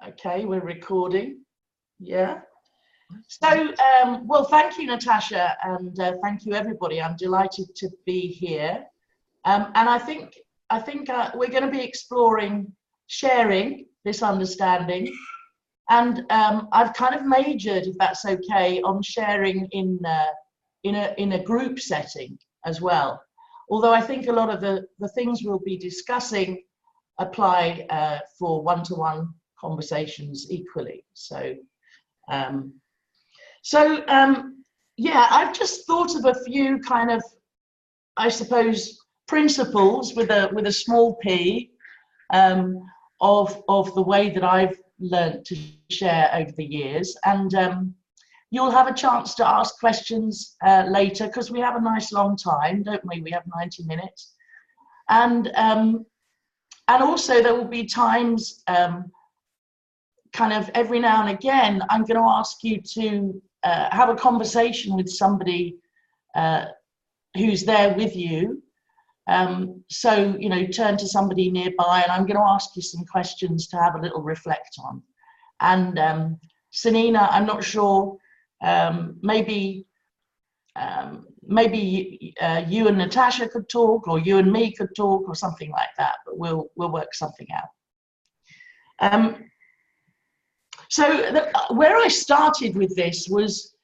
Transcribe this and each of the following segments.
Okay, we're recording. Yeah. So, well, thank you, Natasha, and thank you, everybody. I'm delighted to be here. And I think we're going to be exploring sharing this understanding. And I've kind of majored, if that's okay, on sharing in a group setting as well. Although I think a lot of the things we'll be discussing apply for one-to-one conversations equally. So, yeah, I've just thought of a few kind of, I suppose, principles with a small p of the way that I've learned to share over the years, and you'll have a chance to ask questions later because we have a nice long time, don't we? We have 90 minutes, and also there will be times. Kind of every now and again, I'm going to ask you to have a conversation with somebody who's there with you. So, you know, turn to somebody nearby and I'm going to ask you some questions to have a little reflect on. And Sanina, I'm not sure, maybe you and Natasha could talk, or you and me could talk, or something like that, but we'll work something out. So where I started with this was,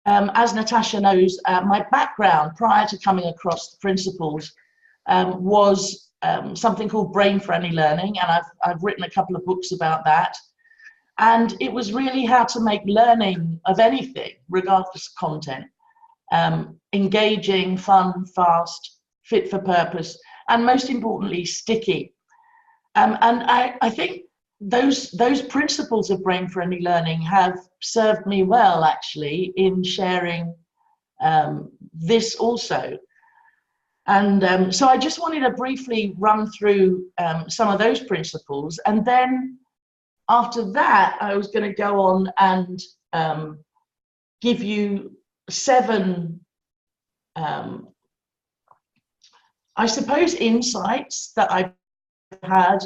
as Natasha knows, my background prior to coming across the principles was something called brain-friendly learning, and I've written a couple of books about that. And it was really how to make learning of anything, regardless of content, engaging, fun, fast, fit for purpose, and most importantly, sticky. And I think those principles of brain-friendly learning have served me well, actually, in sharing this also. And so I just wanted to briefly run through some of those principles, and then after that I was going to go on and give you 7 I suppose insights that I've had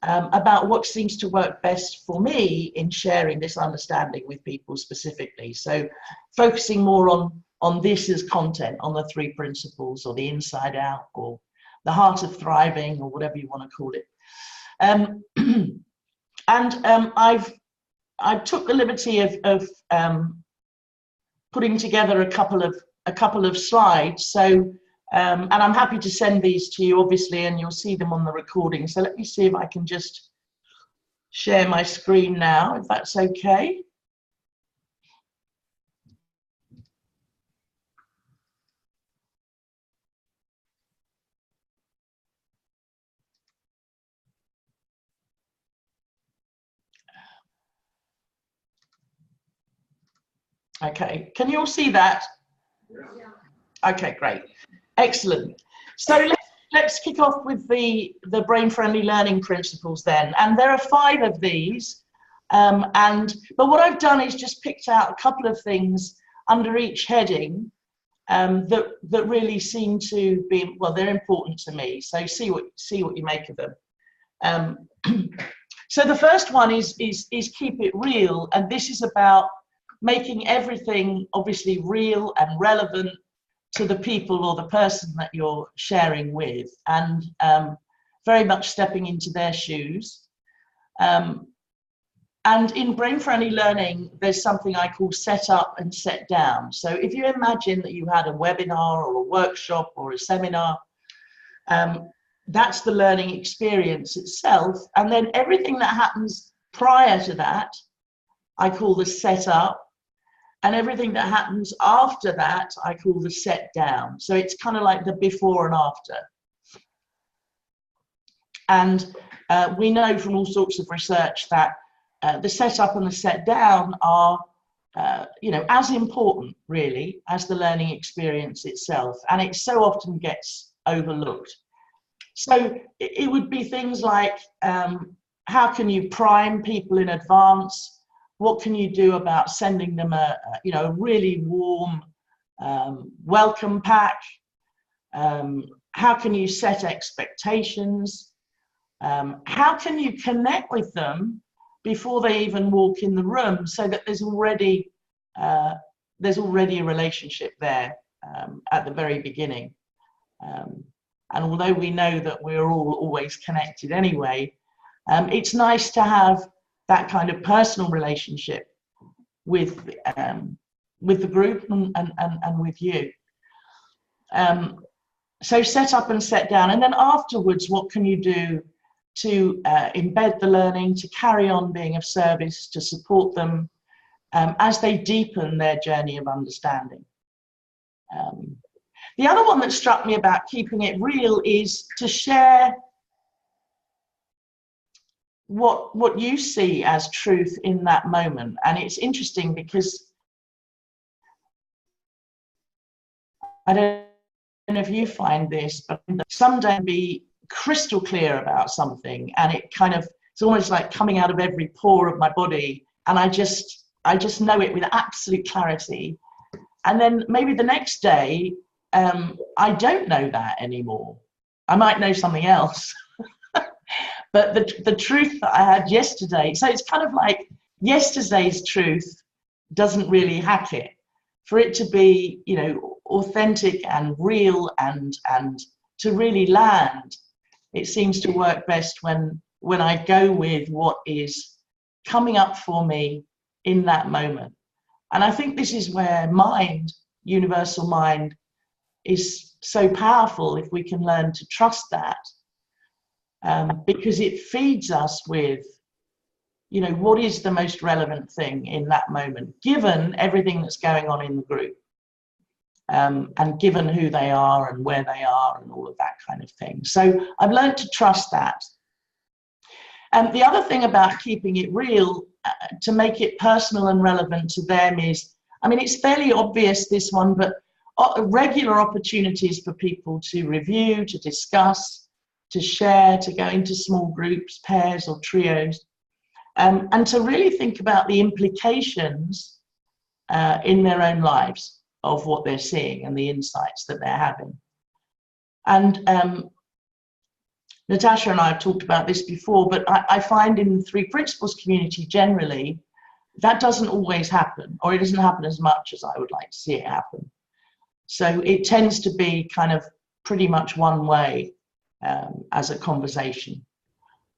about what seems to work best for me in sharing this understanding with people specifically. So focusing more on this as content, on the 3 principles, or the inside out, or the heart of thriving, or whatever you want to call it. I took the liberty of putting together a couple of slides. So and I'm happy to send these to you, obviously, and you'll see them on the recording. So let me see if I can just share my screen now, if that's okay. Okay, can you all see that? Yeah. Okay, great. Excellent. So let's kick off with the brain-friendly learning principles then. And there are 5 of these. But what I've done is just picked out a couple of things under each heading that really seem to be, well, they're important to me. So see what you make of them. So the first one is keep it real, and this is about making everything obviously real and relevant to the people or the person that you're sharing with, and very much stepping into their shoes. And in brain-friendly learning, there's something I call set up and set down. So if you imagine that you had a webinar or a workshop or a seminar, that's the learning experience itself. And then everything that happens prior to that, I call the setup. And everything that happens after that, I call the set down. So it's kind of like the before and after. And we know from all sorts of research that the setup and the set down are, you know, as important, really, as the learning experience itself. And it so often gets overlooked. So it would be things like, how can you prime people in advance? What can you do about sending them a really warm welcome pack? How can you set expectations? How can you connect with them before they even walk in the room, so that there's already a relationship there at the very beginning. And although we know that we're all always connected anyway, it's nice to have that kind of personal relationship with the group and with you. So set up and set down, and then afterwards, what can you do to embed the learning, to carry on being of service, to support them as they deepen their journey of understanding. The other one that struck me about keeping it real is to share what you see as truth in that moment. And it's interesting because I don't know if you find this, but some days be crystal clear about something, and it's almost like coming out of every pore of my body, and I just know it with absolute clarity. And then maybe the next day, I don't know that anymore. I might know something else. But the truth that I had yesterday, so it's kind of like yesterday's truth doesn't really hack it. For it to be, authentic and real and to really land, it seems to work best when I go with what is coming up for me in that moment. And I think this is where mind, universal mind, is so powerful if we can learn to trust that. Because it feeds us with, what is the most relevant thing in that moment, given everything that's going on in the group, and given who they are and where they are and all of that kind of thing. So I've learned to trust that. And the other thing about keeping it real, to make it personal and relevant to them is, it's fairly obvious, this one, but regular opportunities for people to review, to discuss, to share, to go into small groups, pairs or trios, and to really think about the implications in their own lives of what they're seeing and the insights that they're having. And Natasha and I have talked about this before, but I find in the Three Principles community generally, that doesn't always happen, or it doesn't happen as much as I would like to see it happen. So it tends to be kind of pretty much one way as a conversation.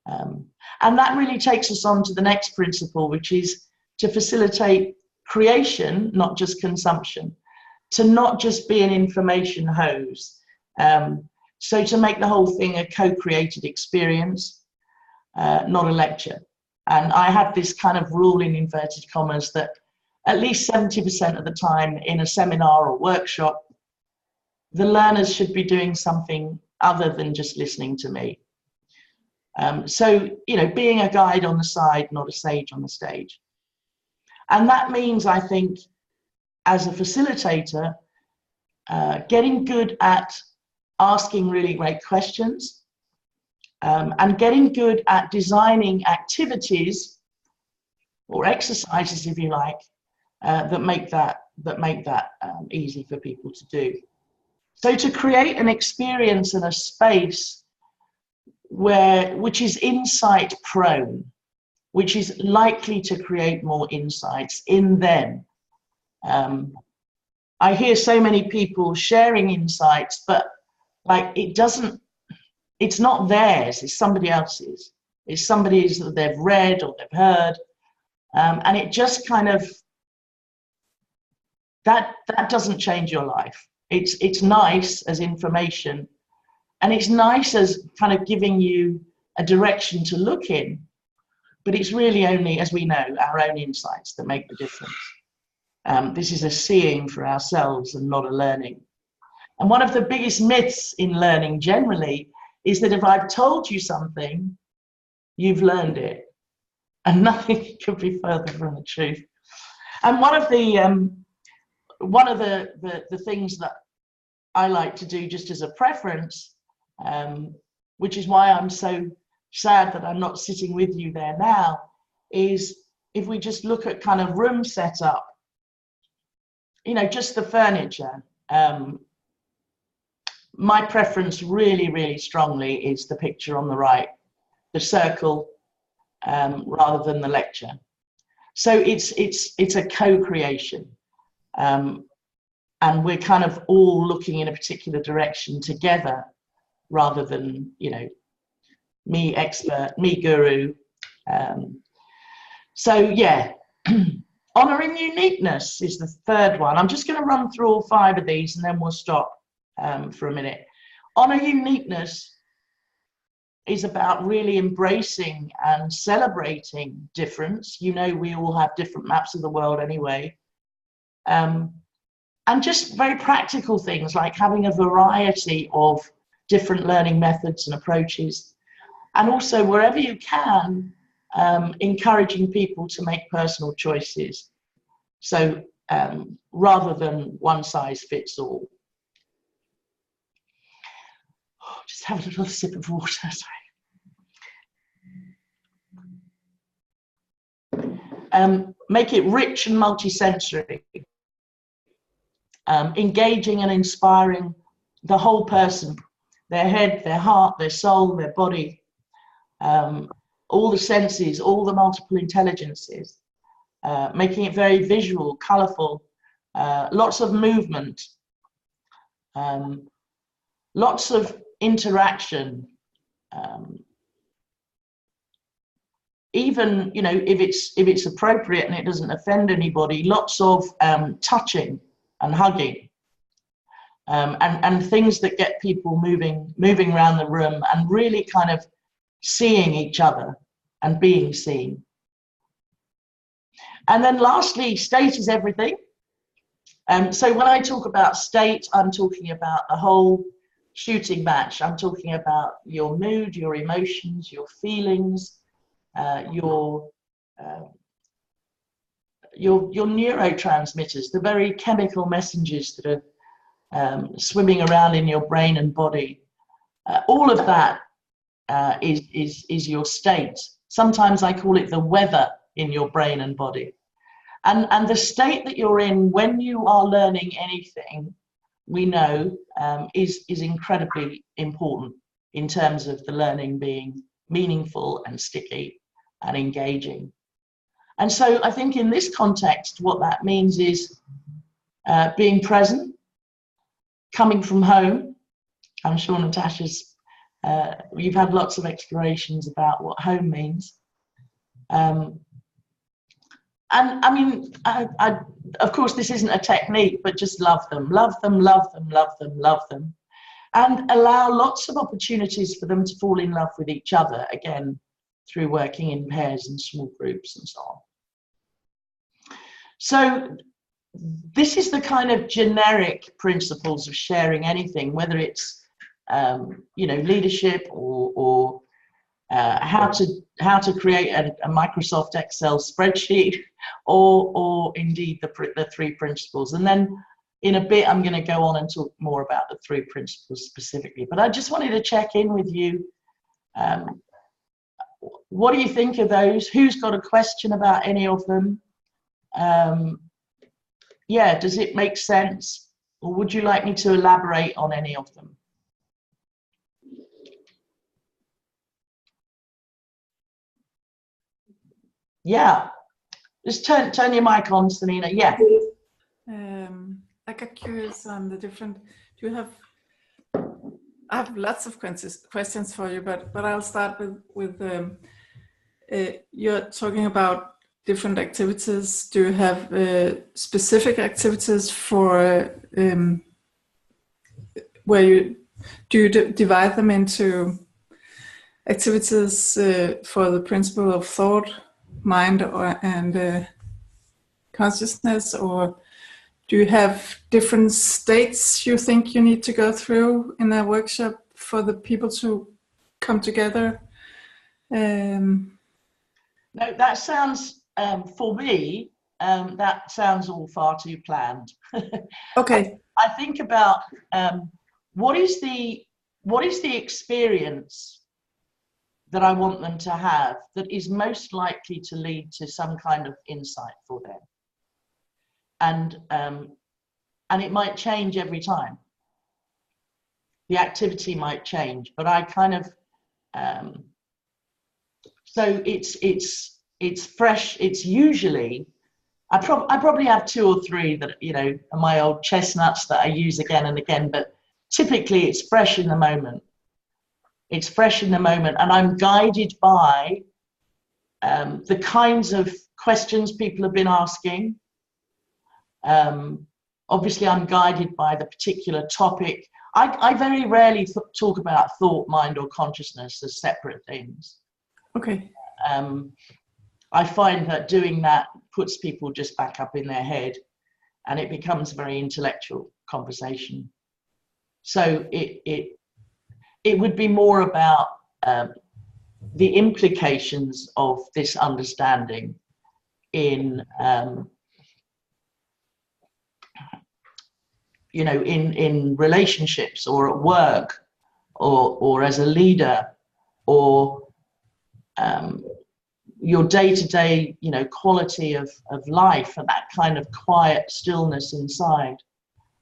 And that really takes us on to the next principle, which is to facilitate creation, not just consumption, to not just be an information hose. So to make the whole thing a co-created experience, not a lecture. And I have this kind of rule in inverted commas that at least 70% of the time in a seminar or workshop, the learners should be doing something other than just listening to me. So, being a guide on the side, not a sage on the stage. And that means, I think, as a facilitator, getting good at asking really great questions, and getting good at designing activities or exercises, if you like, that make that easy for people to do. So to create an experience and a space which is insight prone, which is likely to create more insights in them. I hear so many people sharing insights, but it's not theirs, it's somebody else's. It's somebody's that they've read or they've heard. And it just kind of, that doesn't change your life. It's nice as information, and it's nice as kind of giving you a direction to look in, but it's really only, as we know, our own insights that make the difference. This is a seeing for ourselves and not a learning. And one of the biggest myths in learning generally is that if I've told you something, you've learned it. And nothing could be further from the truth. And one of the things that I like to do just as a preference, which is why I'm so sad that I'm not sitting with you there now, is if we just look at kind of room setup, just the furniture. My preference really, really strongly is the picture on the right, the circle, rather than the lecture. So it's a co-creation, and we're kind of all looking in a particular direction together, rather than, you know, me expert, me guru. So yeah, honouring uniqueness is the third one. I'm just going to run through all 5 of these and then we'll stop for a minute. Honour uniqueness is about really embracing and celebrating difference. You know, we all have different maps of the world anyway. And just very practical things like having a variety of different learning methods and approaches. And also, wherever you can, encouraging people to make personal choices. So rather than one size fits all. Oh, just have a little sip of water, sorry. Make it rich and multisensory, engaging and inspiring the whole person, their head, their heart, their soul, their body, all the senses, all the multiple intelligences, making it very visual, colourful, lots of movement, lots of interaction, even, you know, if it's appropriate and it doesn't offend anybody, lots of touching and hugging, and things that get people moving around the room and really kind of seeing each other and being seen. And then lastly, state is everything. So when I talk about state, I'm talking about the whole shooting match. I'm talking about your mood, your emotions, your feelings, your neurotransmitters, the very chemical messengers that are swimming around in your brain and body. All of that is your state. Sometimes I call it the weather in your brain and body. And the state that you're in when you are learning anything, we know, is incredibly important in terms of the learning being meaningful and sticky and engaging. And so I think in this context, what that means is being present, coming from home. I'm sure Natasha's, you've had lots of explorations about what home means. And I mean, I, of course, this isn't a technique, but just love them, love them, love them, love them, love them. And allow lots of opportunities for them to fall in love with each other, again, through working in pairs and small groups and so on. So this is the kind of generic principles of sharing anything, whether it's, you know, leadership or how to create a Microsoft Excel spreadsheet, or indeed the 3 principles. And then in a bit, I'm going to go on and talk more about the 3 principles specifically. But I just wanted to check in with you. What do you think of those? Who's got a question about any of them? Yeah, does it make sense? Or would you like me to elaborate on any of them? Yeah, just turn your mic on, Selena. Yeah. I got curious on the different. Do you have? I have lots of questions for you, but I'll start with you're talking about different activities. Do you have specific activities for where you divide them into activities for the principle of thought, mind, and consciousness, or do you have different states you think you need to go through in a workshop for the people to come together? No, that sounds, for me, that sounds all far too planned. Okay. I think about what is the experience that I want them to have that is most likely to lead to some kind of insight for them. And it might change every time. The activity might change, but I kind of, So it's fresh. It's usually, I probably have 2 or 3 that, you know, are my old chestnuts that I use again and again, but typically it's fresh in the moment. It's fresh in the moment, and I'm guided by the kinds of questions people have been asking. Obviously, I'm guided by the particular topic. I very rarely talk about thought, mind, or consciousness as separate things. Okay. I find that doing that puts people just back up in their head, and it becomes a very intellectual conversation. So it would be more about the implications of this understanding in you know, in relationships, or at work, or as a leader, or your day-to-day, you know, quality of life, and that kind of quiet stillness inside.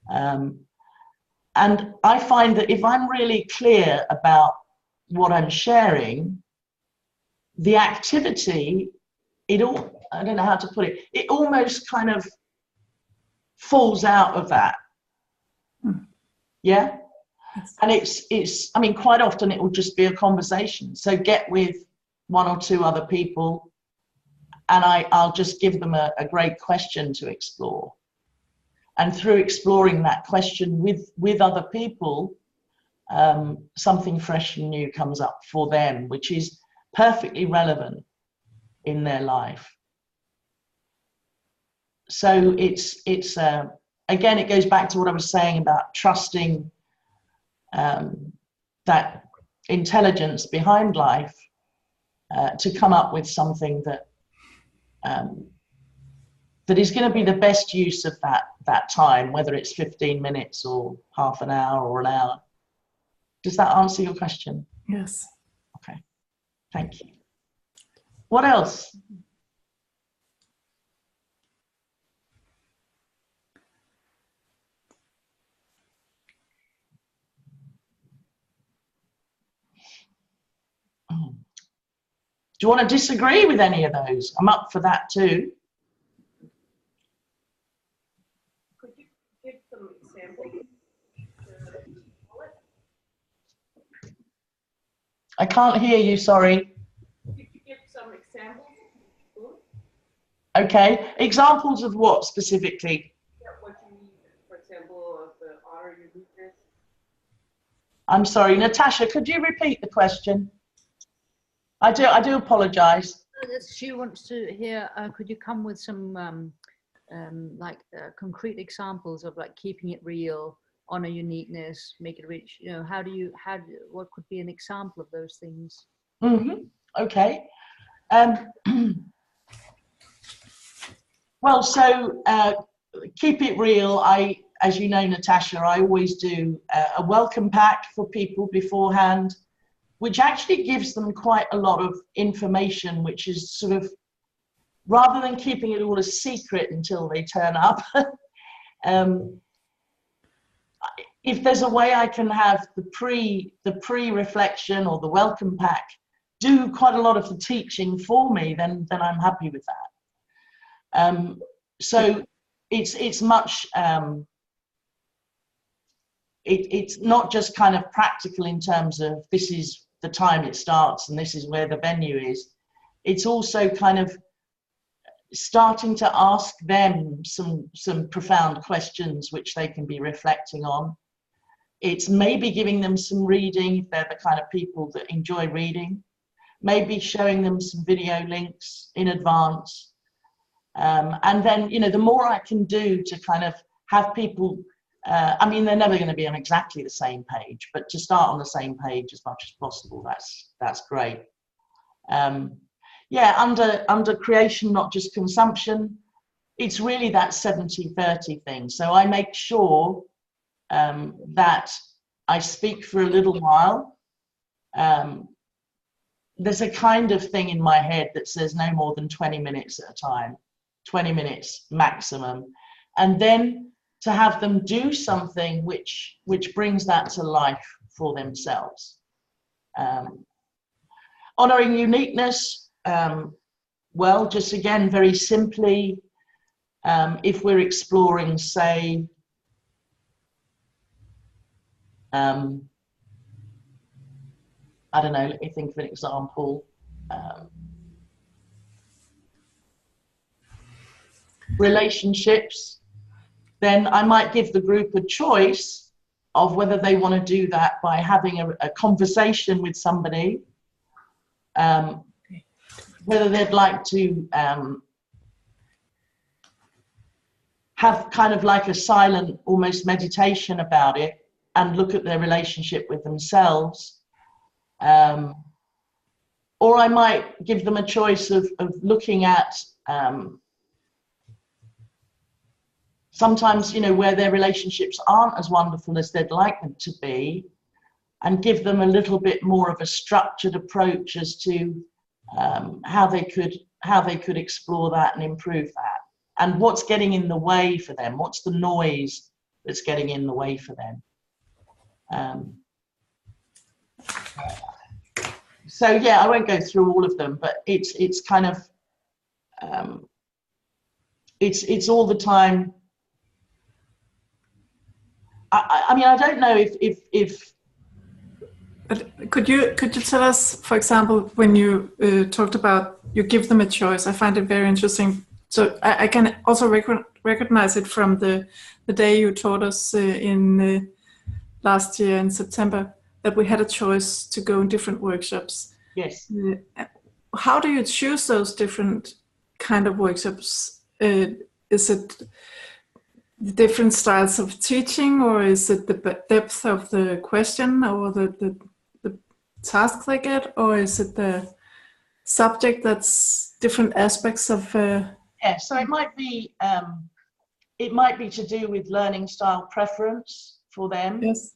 And I find that if I'm really clear about what I'm sharing, the activity, I don't know how to put it, it almost kind of falls out of that. Yeah. And it's, I mean, quite often it will just be a conversation. So get with 1 or 2 other people, and I'll just give them a great question to explore. And through exploring that question with other people, something fresh and new comes up for them, which is perfectly relevant in their life. So it's again, it goes back to what I was saying about trusting that intelligence behind life to come up with something that that is going to be the best use of that time, whether it's 15 minutes or half an hour or an hour. Does that answer your question? Yes. Okay, thank you. What else? Do you want to disagree with any of those? I'm up for that too. Could you give some examples? I can't hear you, sorry. Could you give some examples? Okay, examples of what specifically? Yeah, what you mean, for example, of the honor uniqueness. I'm sorry, Natasha, could you repeat the question? I do apologize. She wants to hear, could you come with some concrete examples of like keeping it real, honor uniqueness, make it rich, you know, what could be an example of those things? Mm-hmm. Okay. Well, so keep it real. As you know, Natasha, I always do a welcome pack for people beforehand, which actually gives them quite a lot of information, which is sort of, rather than keeping it all a secret until they turn up, if there's a way I can have the pre-reflection or the welcome pack do quite a lot of the teaching for me, then I'm happy with that. So it's much, it's not just kind of practical in terms of this is the time it starts and this is where the venue is. It's also kind of starting to ask them some profound questions which they can be reflecting on. It's maybe giving them some reading if they're the kind of people that enjoy reading, maybe showing them some video links in advance. And then, you know, the more I can do to kind of have people, I mean, they're never going to be on exactly the same page, but to start on the same page as much as possible, that's great. Yeah, under creation, not just consumption, it's really that 70-30 thing. So I make sure that I speak for a little while. There's a kind of thing in my head that says no more than 20 minutes at a time, 20 minutes maximum. And then to have them do something which brings that to life for themselves. Honoring uniqueness, well, just again, very simply, if we're exploring, say, I don't know, let me think of an example. Relationships, then I might give the group a choice of whether they want to do that by having a conversation with somebody, whether they'd like to have kind of like a silent, almost meditation about it and look at their relationship with themselves. Or I might give them a choice of looking at sometimes, you know, where their relationships aren't as wonderful as they'd like them to be, and give them a little bit more of a structured approach as to how they could explore that and improve that, and what's getting in the way for them, what's the noise that's getting in the way for them. So yeah, I won't go through all of them, but it's kind of it's all the time. I mean, I don't know if But could you tell us, for example, when you talked about you give them a choice? I find it very interesting. So I can also recognize it from the day you taught us in last year in September, that we had a choice to go in different workshops. Yes. How do you choose those different kind of workshops? Is it the different styles of teaching, or is it the depth of the question, or the task they get, or is it the subject that's different aspects of? Yeah, so it might be to do with learning style preference for them. Yes.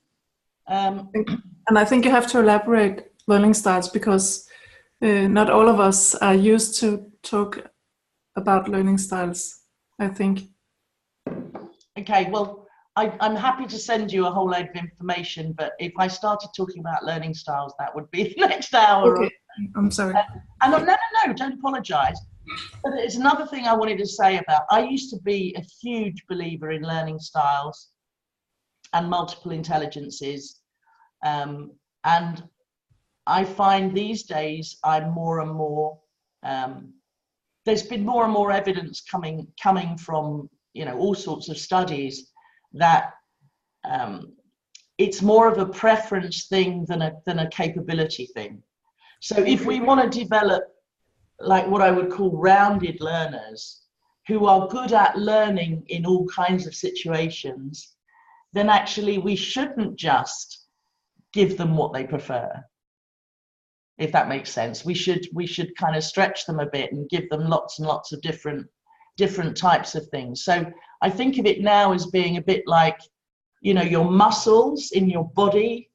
And I think you have to elaborate learning styles, because not all of us are used to talk about learning styles, I think. Okay, well, I'm happy to send you a whole load of information, but if I started talking about learning styles, that would be the next hour. Okay, I'm sorry. And no, don't apologize. But there's another thing I wanted to say about, I used to be a huge believer in learning styles and multiple intelligences. And I find these days I'm more and more, there's been more and more evidence coming from, you know, all sorts of studies that it's more of a preference thing than a capability thing. So if we want to develop like what I would call rounded learners who are good at learning in all kinds of situations, then actually we shouldn't just give them what they prefer, if that makes sense. We should kind of stretch them a bit and give them lots and lots of different types of things. So I think of it now as being a bit like, you know, your muscles in your body.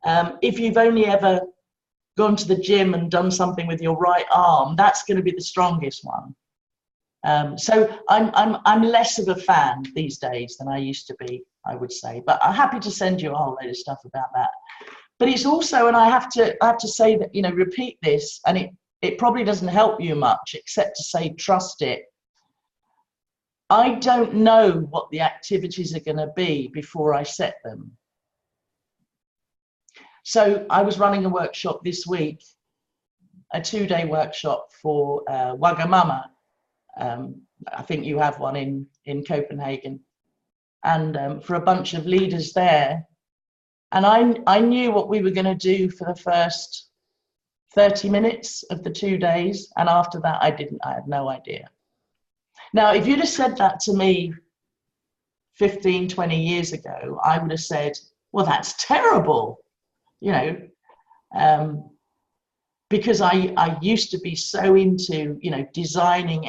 If you've only ever gone to the gym and done something with your right arm, that's going to be the strongest one. So I'm less of a fan these days than I used to be, I would say. But I'm happy to send you a whole load of stuff about that. But it's also, and I have to say that, you know, repeat this, and it probably doesn't help you much except to say trust it. I don't know what the activities are going to be before I set them. So I was running a workshop this week, a 2-day workshop for Wagamama. I think you have one in Copenhagen, and for a bunch of leaders there. And I knew what we were going to do for the first 30 minutes of the 2 days, and after that I had no idea. Now, if you'd have said that to me 15, 20 years ago, I would have said, well, that's terrible, you know, because I used to be so into, you know, designing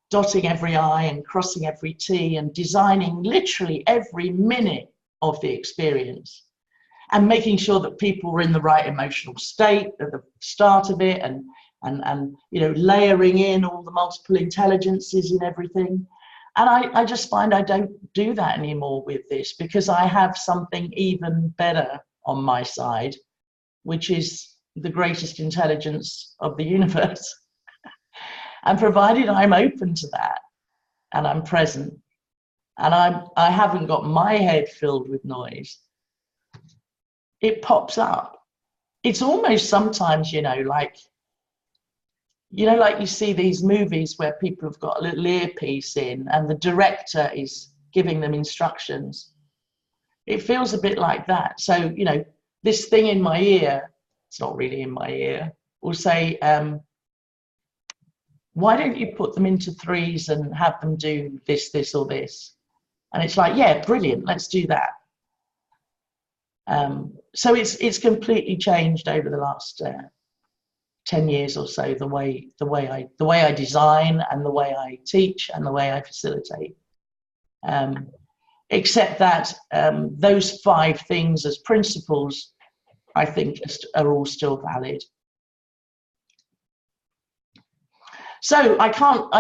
dotting every I and crossing every T and designing literally every minute of the experience and making sure that people were in the right emotional state at the start of it, and you know, layering in all the multiple intelligences and everything. And I just find I don't do that anymore with this, because I have something even better on my side, which is the greatest intelligence of the universe. And provided I'm open to that and I'm present and I haven't got my head filled with noise, it pops up. It's almost sometimes, like you see these movies where people have got a little earpiece in and the director is giving them instructions. It feels a bit like that. So, this thing in my ear, it's not really in my ear, will say, why don't you put them into threes and have them do this, this, or this? And it's like, yeah, brilliant, let's do that. So it's completely changed over the last 10 years or so, the way I design and the way I teach and the way I facilitate. Except that those 5 things as principles, I think, are all still valid. So I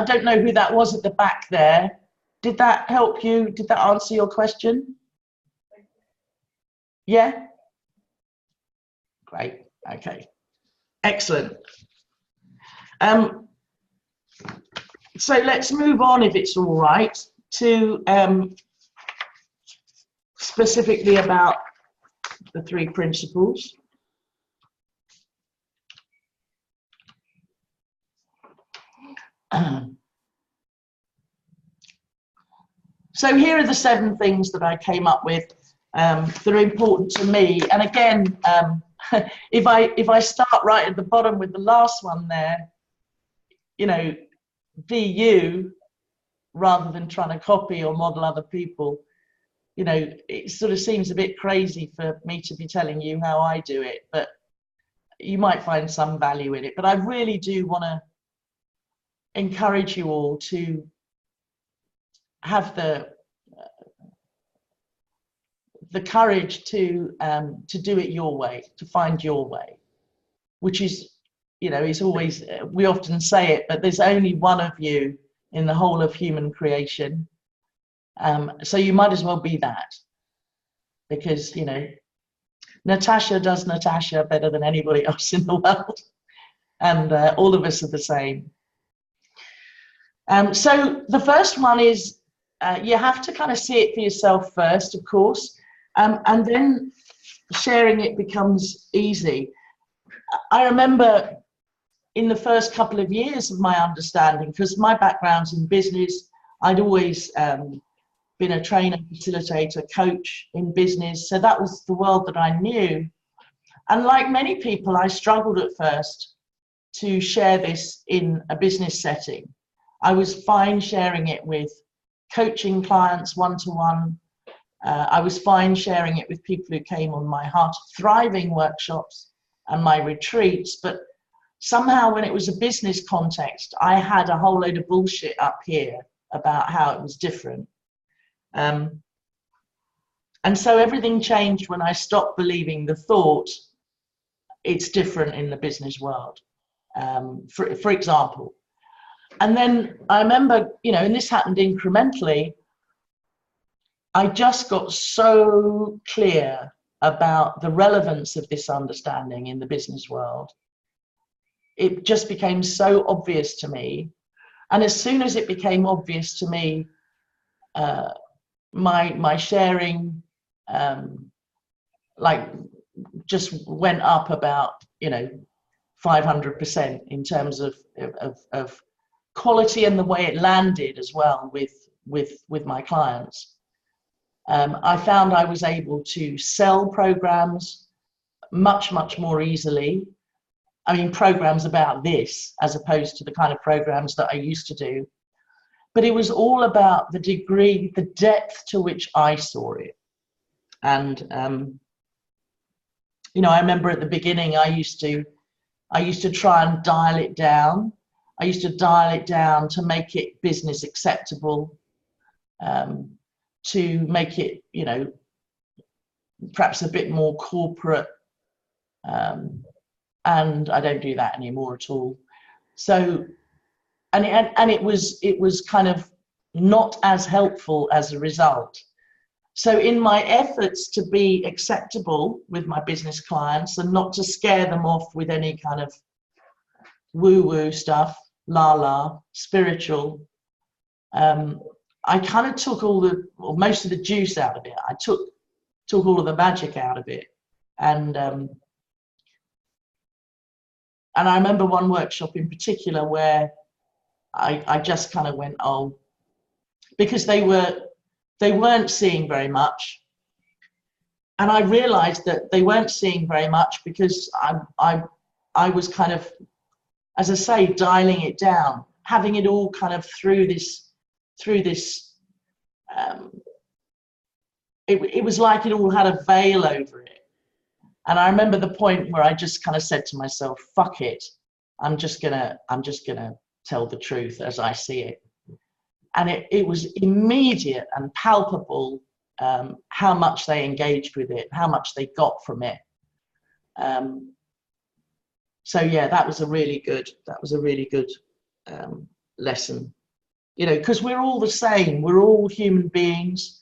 don't know who that was at the back there. Did that help you? Did that answer your question? Yeah? Great, okay. Excellent. So let's move on, if it's all right, to specifically about the 3 principles. So here are the 7 things that I came up with that are important to me. And again, if I start right at the bottom with the last one there, be you rather than trying to copy or model other people. It sort of seems a bit crazy for me to be telling you how I do it, but you might find some value in it. But I really do want to encourage you all to have the courage to do it your way, to find your way, which is, is always, we often say it, but there's only one of you in the whole of human creation. So you might as well be that, because, Natasha does Natasha better than anybody else in the world. And all of us are the same. So the first one is, you have to kind of see it for yourself first, of course, and then sharing it becomes easy. I remember in the first couple of years of my understanding, because my background's in business, I'd always been a trainer, facilitator, coach in business, so that was the world that I knew. And like many people, I struggled at first to share this in a business setting. I was fine sharing it with coaching clients one-to-one. I was fine sharing it with people who came on my Heart of Thriving workshops and my retreats, but somehow when it was a business context, I had a whole load of bullshit up here about how it was different. And so everything changed when I stopped believing the thought it's different in the business world, for example. And then I remember, and this happened incrementally, I just got so clear about the relevance of this understanding in the business world. It just became so obvious to me. And as soon as it became obvious to me, my sharing just went up about 500% in terms of quality and the way it landed as well with my clients. I found I was able to sell programs much more easily. I mean, programs about this as opposed to the kind of programs that I used to do. But it was all about the degree, the depth to which I saw it. And, I remember at the beginning, I used to try and dial it down. I used to dial it down to make it business acceptable, to make it, perhaps a bit more corporate. And I don't do that anymore at all. So, and it was kind of not as helpful as a result. So in my efforts to be acceptable with my business clients and not to scare them off with any kind of woo-woo stuff, la-la, spiritual, I kind of took most of the juice out of it. I took all of the magic out of it. And I remember one workshop in particular where I just kind of went, oh, because they weren't seeing very much. And I realized that they weren't seeing very much because I was kind of, as I say, dialing it down, having it all kind of through this, it was like it all had a veil over it. And I remember the point where I just kind of said to myself, fuck it. I'm just gonna tell the truth as I see it. And it was immediate and palpable how much they engaged with it, how much they got from it. So yeah, that was a really good lesson. You know, because we're all the same. We're all human beings.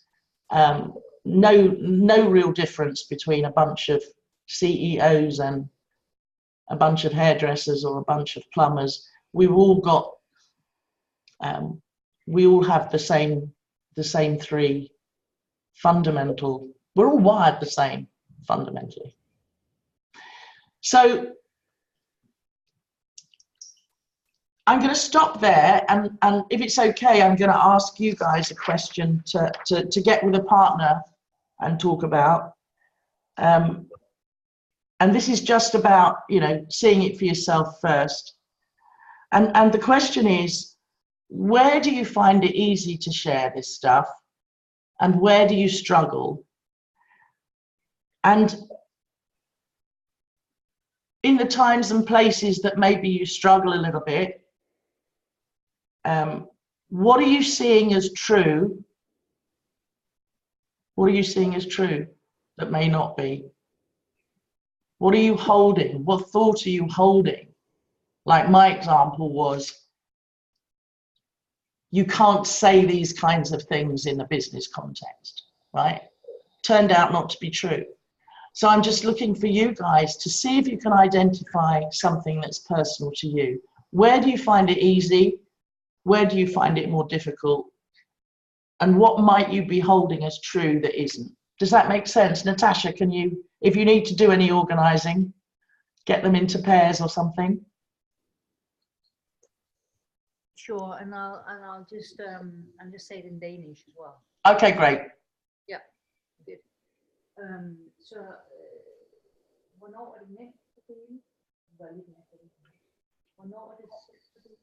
No real difference between a bunch of CEOs and a bunch of hairdressers or a bunch of plumbers. We've all got, we all have the same three fundamental, we're all wired the same fundamentally. So I'm going to stop there, and if it's okay, I'm going to ask you guys a question to get with a partner and talk about. And this is just about, you know, seeing it for yourself first. And the question is, where do you find it easy to share this stuff? And where do you struggle? And in the times and places that maybe you struggle a little bit, what are you seeing as true? What are you seeing as true that may not be? What are you holding? What thought are you holding? Like my example was, you can't say these kinds of things in a business context, right? Turned out not to be true. So I'm just looking for you guys to see if you can identify something that's personal to you. Where do you find it easy? Where do you find it more difficult? And what might you be holding as true that isn't? Does that make sense? Natasha, can you, if you need to do any organizing, get them into pairs or something? Sure, and I'll just say it in Danish as well. Okay, great. Ja, fedt. Så hvornår er det nemt for dele? Hvornår er det svært for dele?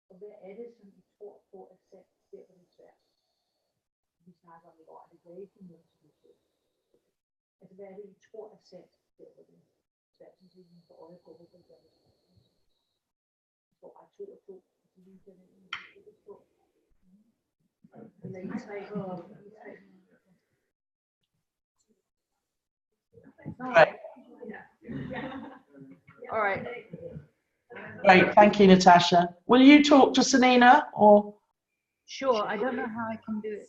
Og hvad er det, som I tror på er sandt, der hvor det er svært? Vi snakker om i går, det er ikke noget, som er svært. Altså, hvad er det, I tror er sandt, der hvor det er svært, som I får øje på, hvor det er svært? Jeg tror, at 2 og 2. Right. All right. Great, thank you, Natasha. Will you talk to Sanina or? Sure, I don't know how I can do it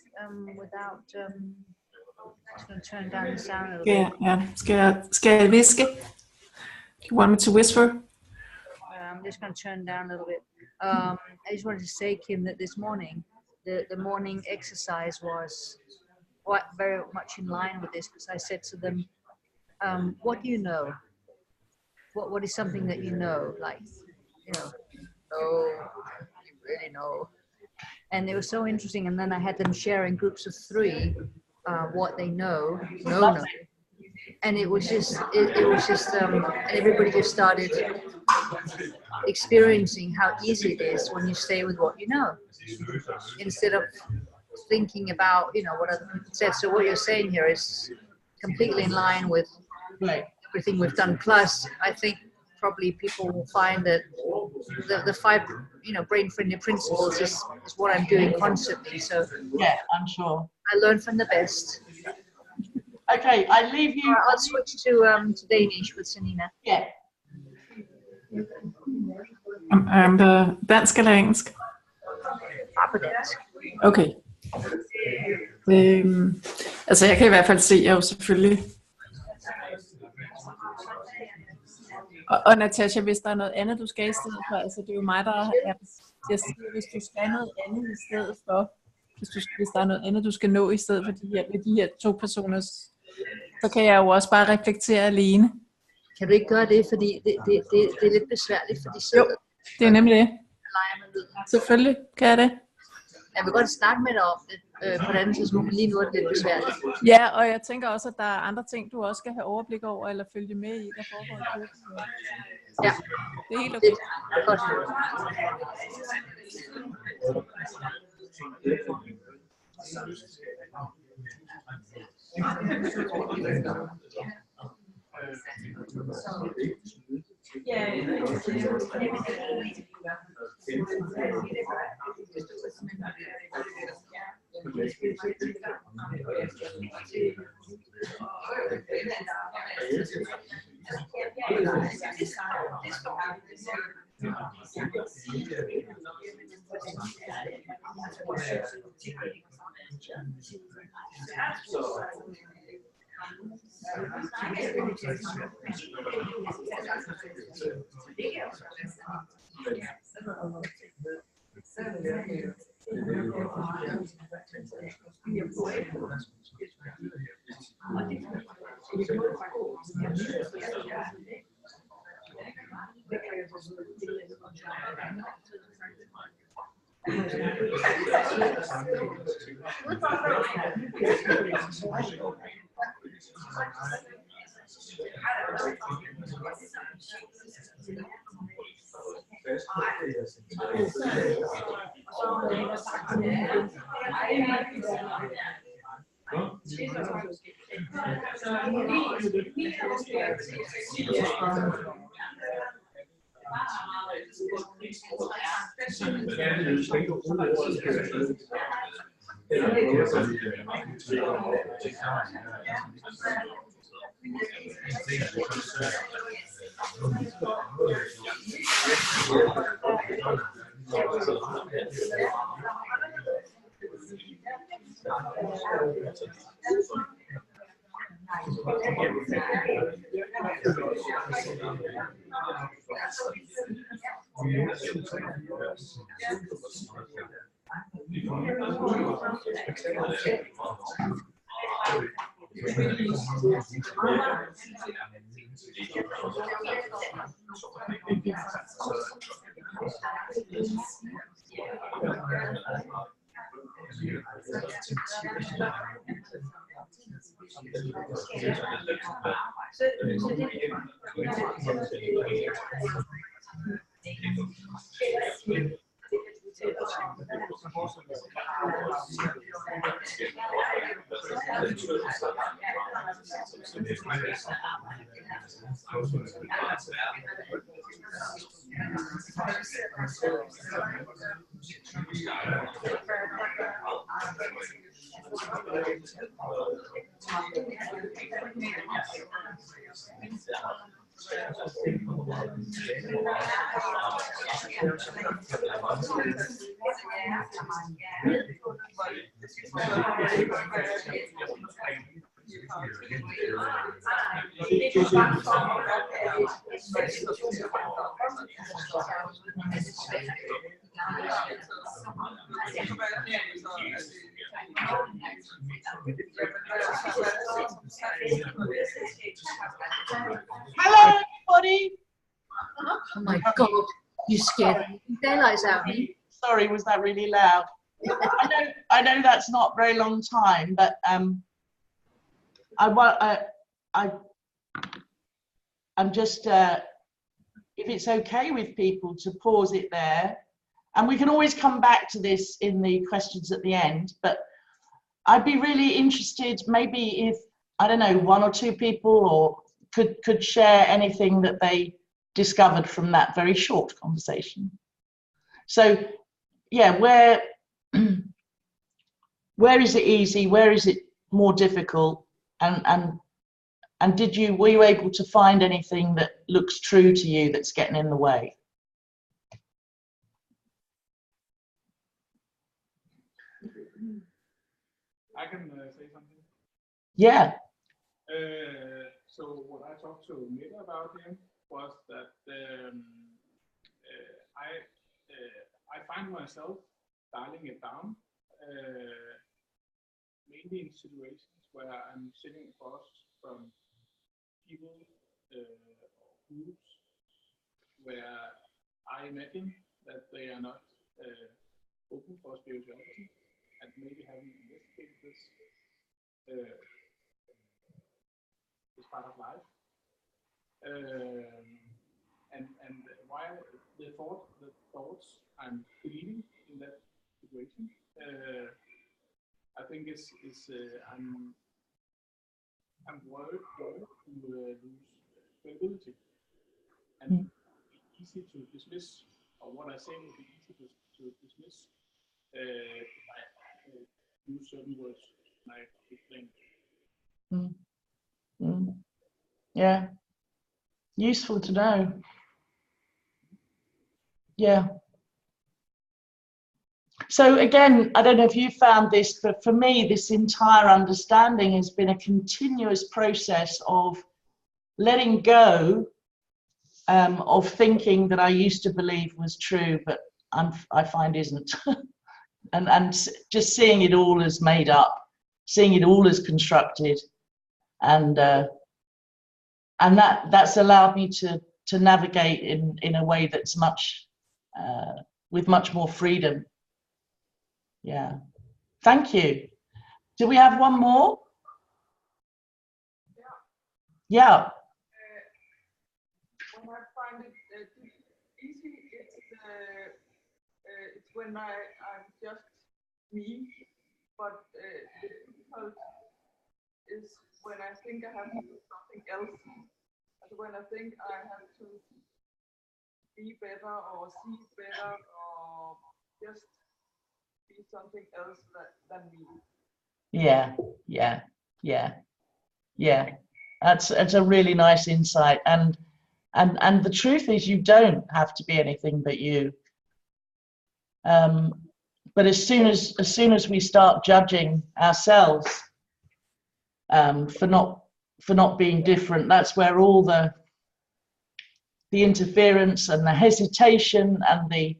without just going to turn down the sound a little bit. Yeah, skal jeg viske? You want me to whisper? I'm just going to turn down a little bit. I just wanted to say, Kim, that this morning, the morning exercise was very much in line with this, because I said to them, what do you know? What is something that you know? Like, you know, you really know. And it was so interesting. And then I had them share in groups of 3 what they know. And it was just, and everybody just started experiencing how easy it is when you stay with what you know, instead of thinking about, you know, what other people said. So what you're saying here is completely in line with everything we've done. Plus, I think probably people will find that the 5, you know, brain-friendly principles is what I'm doing constantly. So yeah, I'm sure. I learn from the best. Okay, I leave you. I'll switch to Danish with Sanina. Yeah. Dansk eller engelsk? Bare på dansk. Okay. Altså jeg kan i hvert fald se, jeg jo selvfølgelig. Og Natasha, hvis der er noget andet, du skal i stedet for, altså det er jo mig, der er til at sige, hvis du skal noget andet i stedet for, hvis der er noget andet, du skal nå i stedet for de her 2 personer, så kan jeg jo også bare reflektere alene. Kan du ikke gøre det, fordi det er lidt besværligt, for de sidder. Jo, det er nemlig det. Leger med lyden. Selvfølgelig kan jeg det. Jeg vil godt snakke med dig om det på et andet tidspunkt, men lige nu er det lidt besværligt. Ja, og jeg tænker også, at der er andre ting, du også skal have overblik over, eller følge med i, der foregår i kursen. Ja. Det er helt okay. Det er godt. Hello, everybody. Oh my God, you scared the daylights out of me. Sorry, was that really loud? I know that's not a very long time, but I'm just if it's okay with people to pause it there, and we can always come back to this in the questions at the end, but I'd be really interested maybe if, I don't know, 1 or 2 people or could share anything that they discovered from that very short conversation. So yeah, where is it easy, where is it more difficult, and were you able to find anything that looks true to you that's getting in the way? I can say something. Yeah. So what I talked to Mette about him was that I find myself dialing it down, mainly in situations where I'm sitting across from people or groups where I imagine that they are not open for spirituality and maybe haven't investigated this part of life. And while the thoughts I'm believing in that situation, I think I'm worried to lose credibility, and it's easy to dismiss, or what I say would be easy to dismiss if I use certain words when I explain. Yeah. Useful to know. Yeah. So again, I don't know if you found this, but for me, this entire understanding has been a continuous process of letting go of thinking that I used to believe was true, but I find isn't. and just seeing it all as made up, seeing it all as constructed, and that's allowed me to navigate in a way that's much with much more freedom. Yeah. Thank you. Do we have one more? Yeah. When I find it easy, it's when I'm just me, but the difficult is when I think I have to do something else. And when I think I have to be better or see better or just be something else than me. Yeah. That's a really nice insight, and the truth is, you don't have to be anything but you. But as soon as we start judging ourselves for not being different, that's where all the interference and the hesitation and the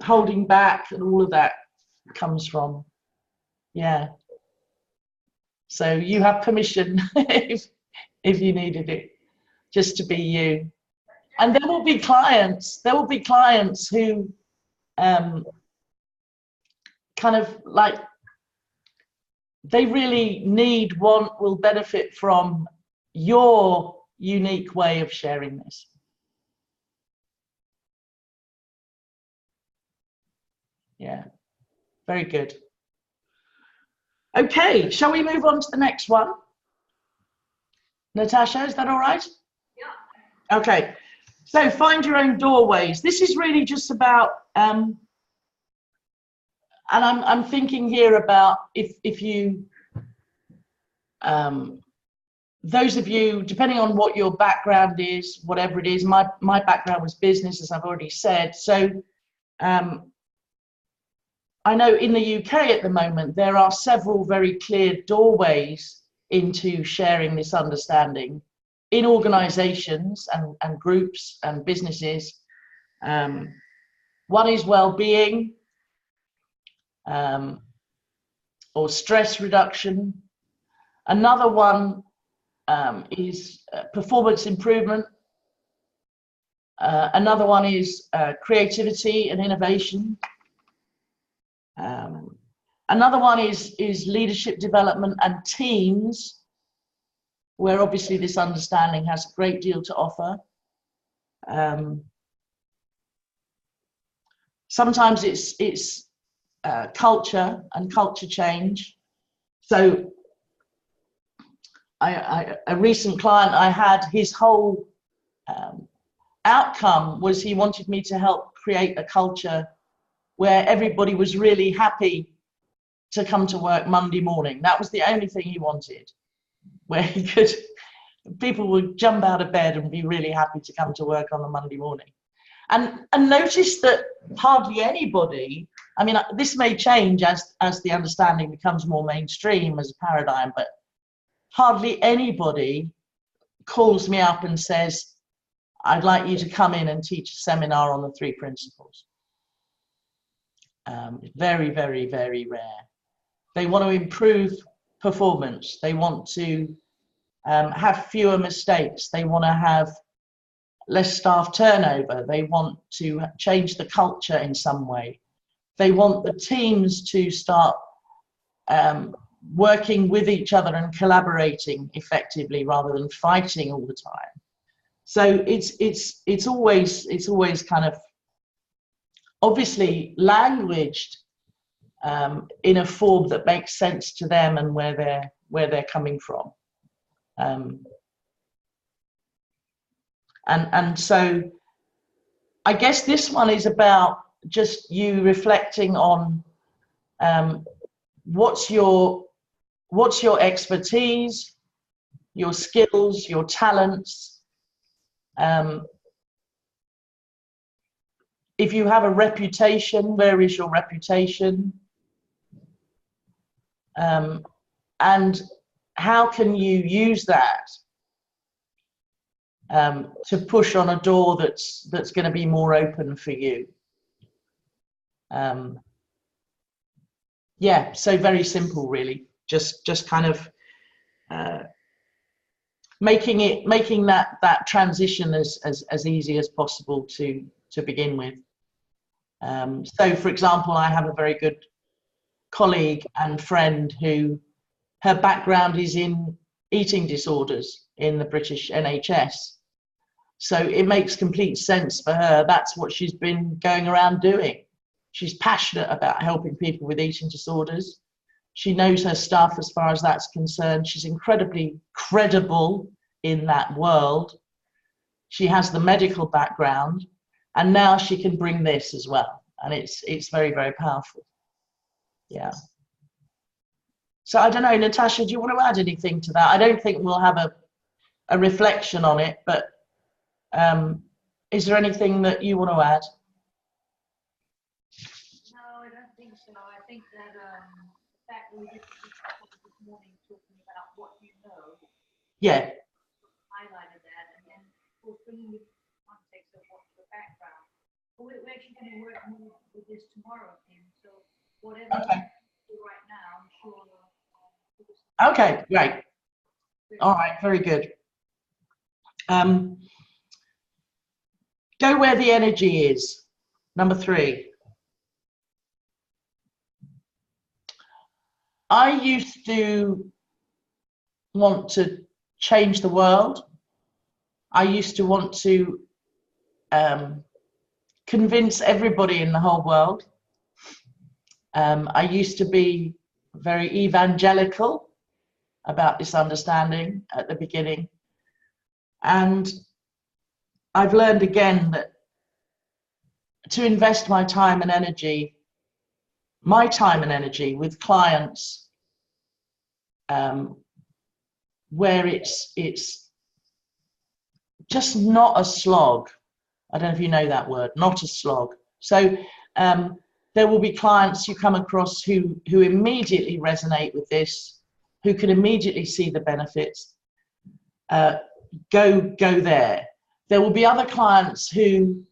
holding back and all of that comes from. Yeah. So you have permission if you needed it, just to be you. And there will be clients who kind of like, they really will benefit from your unique way of sharing this. Yeah, very good. Okay, shall we move on to the next one? Natasha, is that all right? Yeah. Okay, so find your own doorways. This is really just about, and I'm thinking here about if you, those of you, depending on what your background is, whatever it is, my background was business, as I've already said. So I know in the UK at the moment, there are several very clear doorways into sharing this understanding in organizations and groups and businesses. One is well-being or stress reduction. Another one is performance improvement. Another one is creativity and innovation. Another one is leadership development and teams, where obviously this understanding has a great deal to offer. Sometimes it's culture and culture change. So a recent client I had, his whole outcome was he wanted me to help create a culture where everybody was really happy to come to work Monday morning. That was the only thing he wanted, where he could, people would jump out of bed and be really happy to come to work on a Monday morning. And notice that hardly anybody I mean, this may change as the understanding becomes more mainstream as a paradigm, but hardly anybody calls me up and says, I'd like you to come in and teach a seminar on the 3 principles. Very, very, very rare. They want to improve performance. They want to have fewer mistakes. They want to have less staff turnover. They want to change the culture in some way. They want the teams to start working with each other and collaborating effectively rather than fighting all the time. So it's always kind of obviously languaged in a form that makes sense to them and where they're coming from. And so I guess this one is about just you reflecting on what's your expertise, your skills, your talents. If you have a reputation, where is your reputation? And how can you use that to push on a door that's going to be more open for you? Yeah, so very simple, really. Just kind of making that transition as easy as possible to begin with. So, for example, I have a very good colleague and friend who her background is in eating disorders in the British NHS. So it makes complete sense for her. That's what she's been going around doing. She's passionate about helping people with eating disorders. She knows her stuff as far as that's concerned. She's incredibly credible in that world. She has the medical background, and now she can bring this as well. And it's very, very powerful. Yeah. So I don't know, Natasha, do you want to add anything to that? I don't think we'll have a reflection on it, but is there anything that you want to add? No, I don't think so. I think that the fact that we did this morning talking about what you know, Yeah. highlighted that, and then we're bringing the context of what's your background. But we're actually going to work more with this tomorrow, Kim. So whatever you do right now, I'm sure. Okay, great. All right, very good. Go where the energy is. Number 3. I used to want to change the world. I used to want to convince everybody in the whole world. I used to be very evangelical about this understanding at the beginning. And I've learned again that to invest my time and energy with clients where it's just not a slog. I don't know if you know that word, not a slog. So there will be clients you come across who immediately resonate with this, who can immediately see the benefits. Go there. There will be other clients who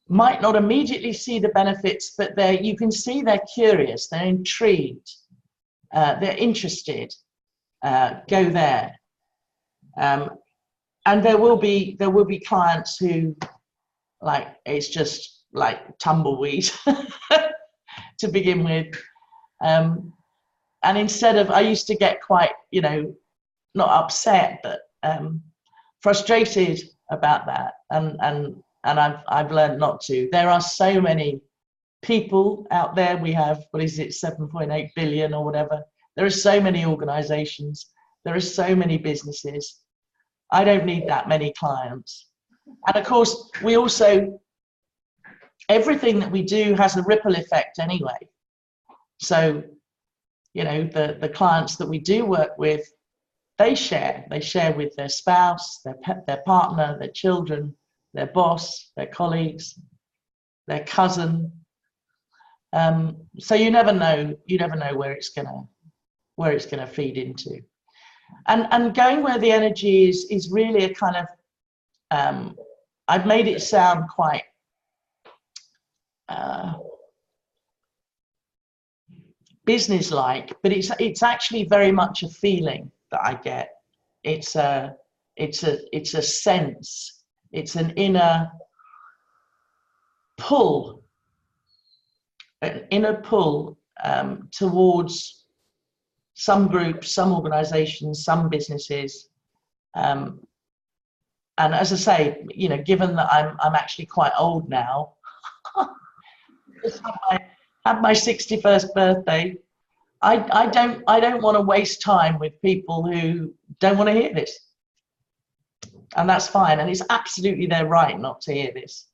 might not immediately see the benefits, but you can see they're curious, they're intrigued, they're interested. Go there. And there will be clients who, like, it's just like tumbleweed to begin with. And instead of, I used to get quite, not upset, but frustrated about that. And I've learned not to. There are so many people out there. We have, 7.8 billion or whatever. There are so many organizations. There are so many businesses. I don't need that many clients. And of course, we also, everything that we do has a ripple effect anyway. So, the clients that we do work with, they share with their spouse, their partner, their children, their boss, their colleagues, their cousin, So you never know where it's gonna feed into. And going where the energy is really a kind of, I've made it sound quite business-like, but it's actually very much a feeling that I get. It's a sense. It's an inner pull, towards some groups, some organizations, some businesses. And as I say, given that I'm actually quite old now, just had my 61st birthday, I don't want to waste time with people who don't want to hear this. And that's fine. And it's absolutely their right not to hear this.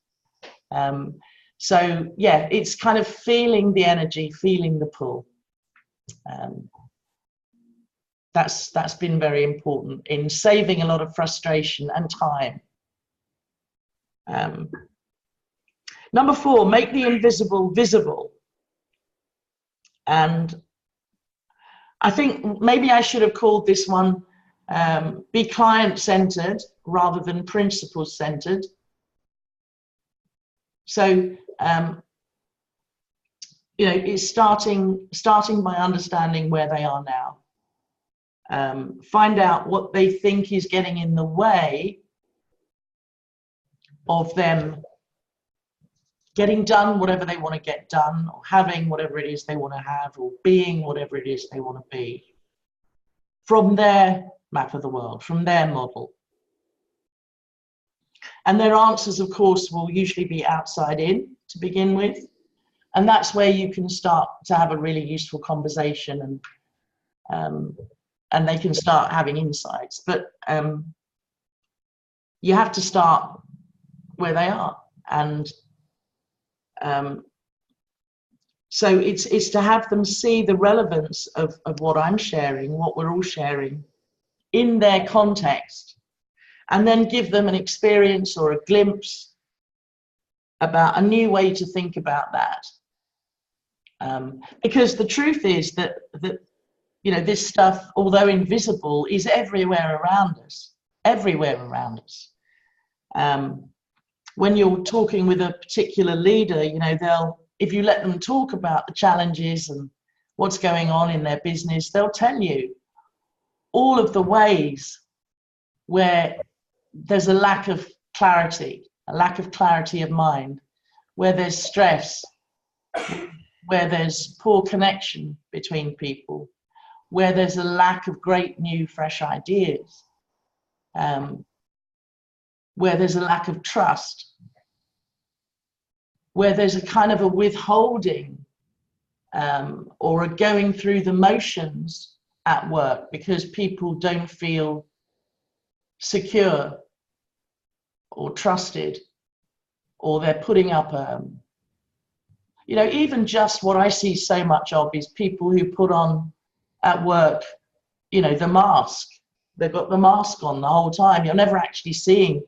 So yeah, it's kind of feeling the energy, feeling the pull. That's been very important in saving a lot of frustration and time. Number 4, make the invisible visible. And I think maybe I should have called this one be client-centered rather than principle-centered. So, it's starting by understanding where they are now. Find out what they think is getting in the way of them getting done whatever they want to get done, or having whatever it is they want to have, or being whatever it is they want to be, from their map of the world, from their model. And their answers, of course, will usually be outside in to begin with. And that's where you can start to have a really useful conversation, and they can start having insights. But you have to start where they are. And so it's to have them see the relevance of what I'm sharing, what we're all sharing, in their context, and then give them an experience or a glimpse about a new way to think about that. Because the truth is that this stuff, although invisible, is everywhere around us, when you're talking with a particular leader, if you let them talk about the challenges and what's going on in their business, they'll tell you all of the ways where there's a lack of clarity of mind, where there's stress, where there's poor connection between people, where there's a lack of great new fresh ideas, where there's a lack of trust, where there's a kind of a withholding or a going through the motions at work because people don't feel secure or trusted, or they're putting up even just what I see so much of is people who put on at work, the mask. They've got the mask on the whole time. You're never actually seeing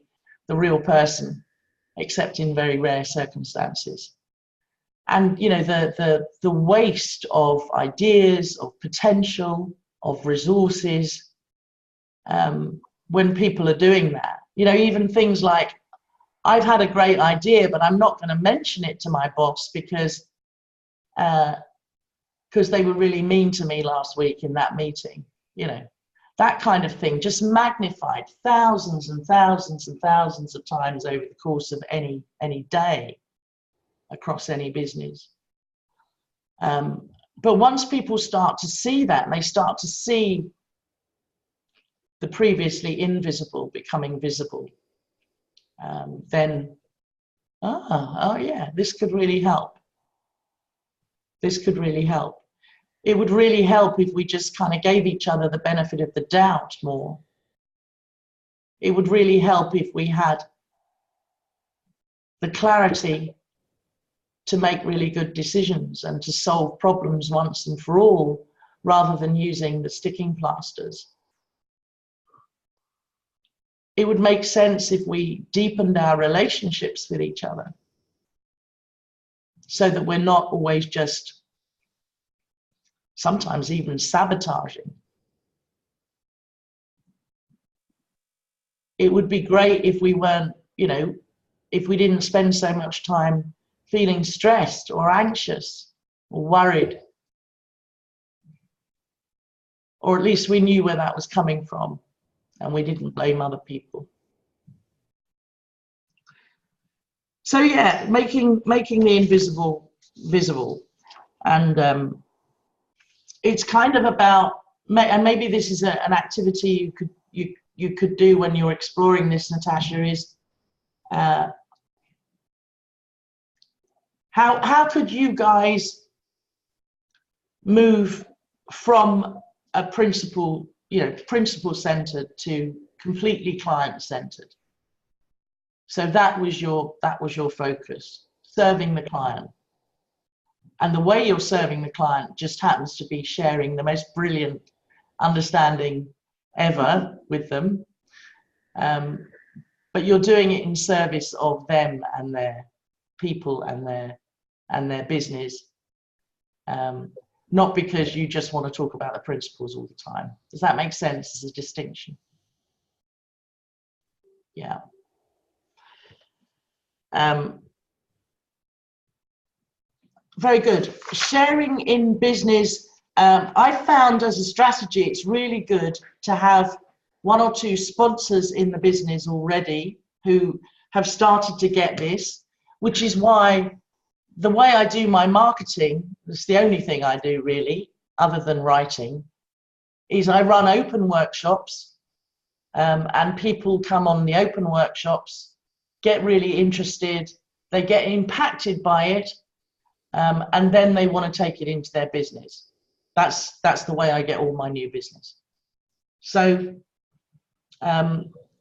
the real person, except in very rare circumstances. And the waste of ideas, of potential, of resources, when people are doing that. Even things like, I've had a great idea, but I'm not going to mention it to my boss because they were really mean to me last week in that meeting. That kind of thing, just magnified thousands and thousands and thousands of times over the course of any day across any business. But once people start to see that, and they start to see the previously invisible becoming visible, then, yeah, this could really help. This could really help. It would really help if we just kind of gave each other the benefit of the doubt more. It would really help if we had the clarity to make really good decisions and to solve problems once and for all, rather than using the sticking plasters. It would make sense if we deepened our relationships with each other. so that we're not always just sometimes even sabotaging. It would be great if we weren't, you know, if we didn't spend so much time feeling stressed or anxious or worried, or at least we knew where that was coming from and we didn't blame other people. So yeah, making the invisible visible, and it's kind of about, and maybe this is an activity you could do when you're exploring this, Natasha, is how could you guys move from a principle centered to completely client centered? So that was your focus, serving the client. And the way you're serving the client just happens to be sharing the most brilliant understanding ever with them. But you're doing it in service of them and their people and their business. Not because you just want to talk about the principles all the time. Does that make sense as a distinction? Yeah. Very good. Sharing in business. I found as a strategy, it's really good to have 1 or 2 sponsors in the business already who have started to get this, which is why the way I do my marketing, it's the only thing I do really, other than writing, is I run open workshops, and people come on the open workshops, get really interested, they get impacted by it, and then they want to take it into their business. That's the way I get all my new business. So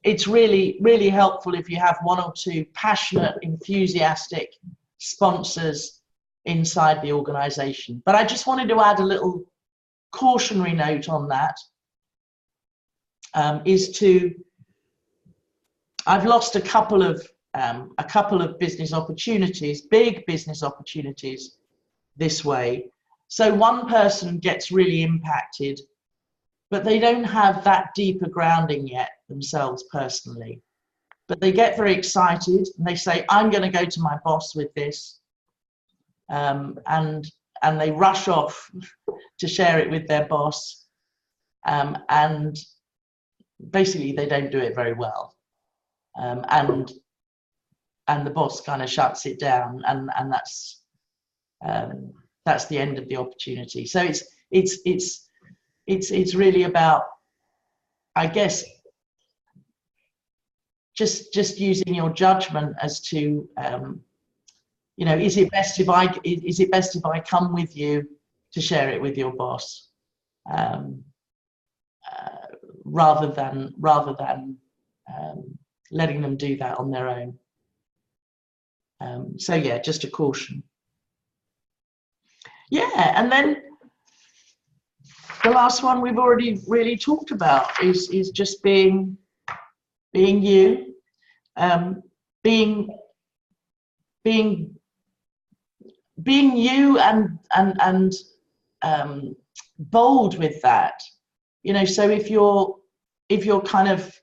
it's really, really helpful if you have 1 or 2 passionate, enthusiastic sponsors inside the organization. But I just wanted to add a little cautionary note on that, I've lost a couple of business opportunities, big business opportunities this way. So one person gets really impacted, but they don't have that deeper grounding yet themselves personally. But they get very excited and they say, I'm going to go to my boss with this. And they rush off to share it with their boss. And basically they don't do it very well. And the boss kind of shuts it down, and that's the end of the opportunity. So it's really about, I guess, just using your judgment as to, you know, is it best if I come with you to share it with your boss, rather than letting them do that on their own. So yeah, just a caution. Yeah, and then the last one we've already really talked about is just being you, being you, and bold with that. You know, so if you're kind of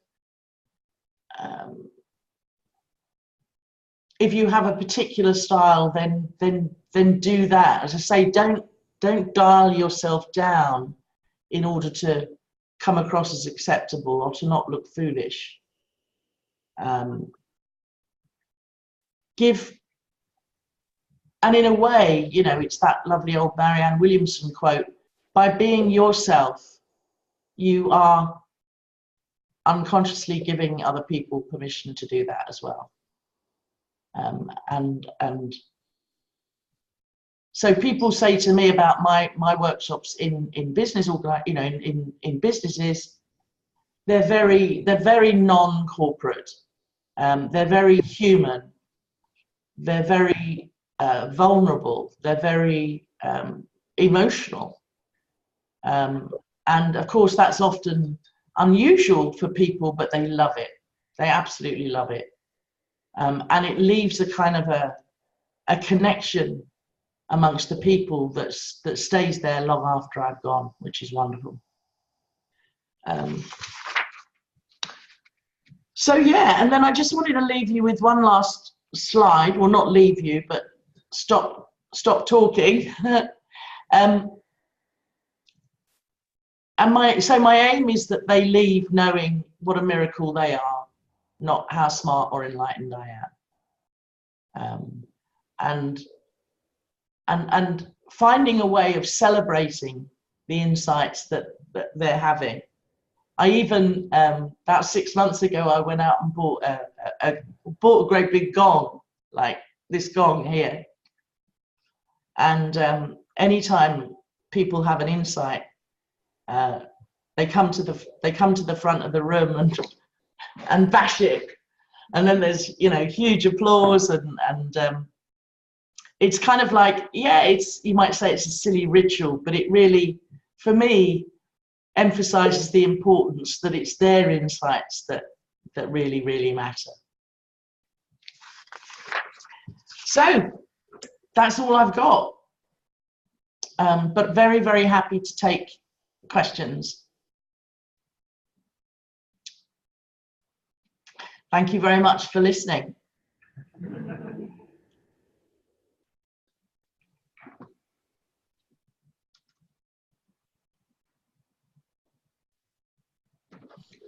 if you have a particular style, then do that. As I say, don't dial yourself down in order to come across as acceptable or to not look foolish. And in a way, you know, it's that lovely old Marianne Williamson quote, by being yourself, you are unconsciously giving other people permission to do that as well. And so people say to me about my workshops in business, you know, in businesses, they're very non-corporate, they're very human, they're very vulnerable, they're very emotional, and of course that's often unusual for people, but they love it. They absolutely love it. And it leaves a kind of a connection amongst the people that stays there long after I've gone, which is wonderful. So yeah, and then I just wanted to leave you with one last slide. Well, not leave you, but stop talking. And my aim is that they leave knowing what a miracle they are, not how smart or enlightened I am. And finding a way of celebrating the insights that they're having. I even, about 6 months ago, I went out and bought a great big gong, like this gong here. And anytime people have an insight, they come to the front of the room and bash it, and then there's, you know, huge applause, and it's kind of like, yeah, you might say it's a silly ritual, but it really, for me, emphasizes the importance that it's their insights that really, really matter. So that's all I've got, but very, very happy to take questions. Thank you very much for listening.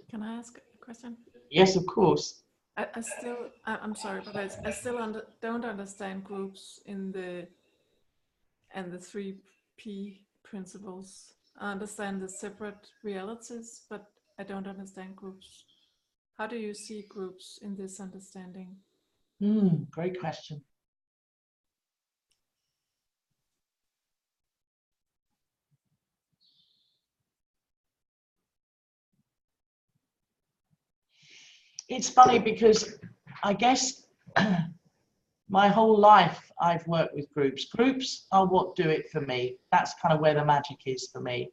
Can I ask a question? Yes, of course. I'm sorry, but I still don't understand groups in the 3P principles. I understand the separate realities, but I don't understand groups. How do you see groups in this understanding? Great question. It's funny because I guess my whole life I've worked with groups. Groups are what do it for me. That's kind of where the magic is for me.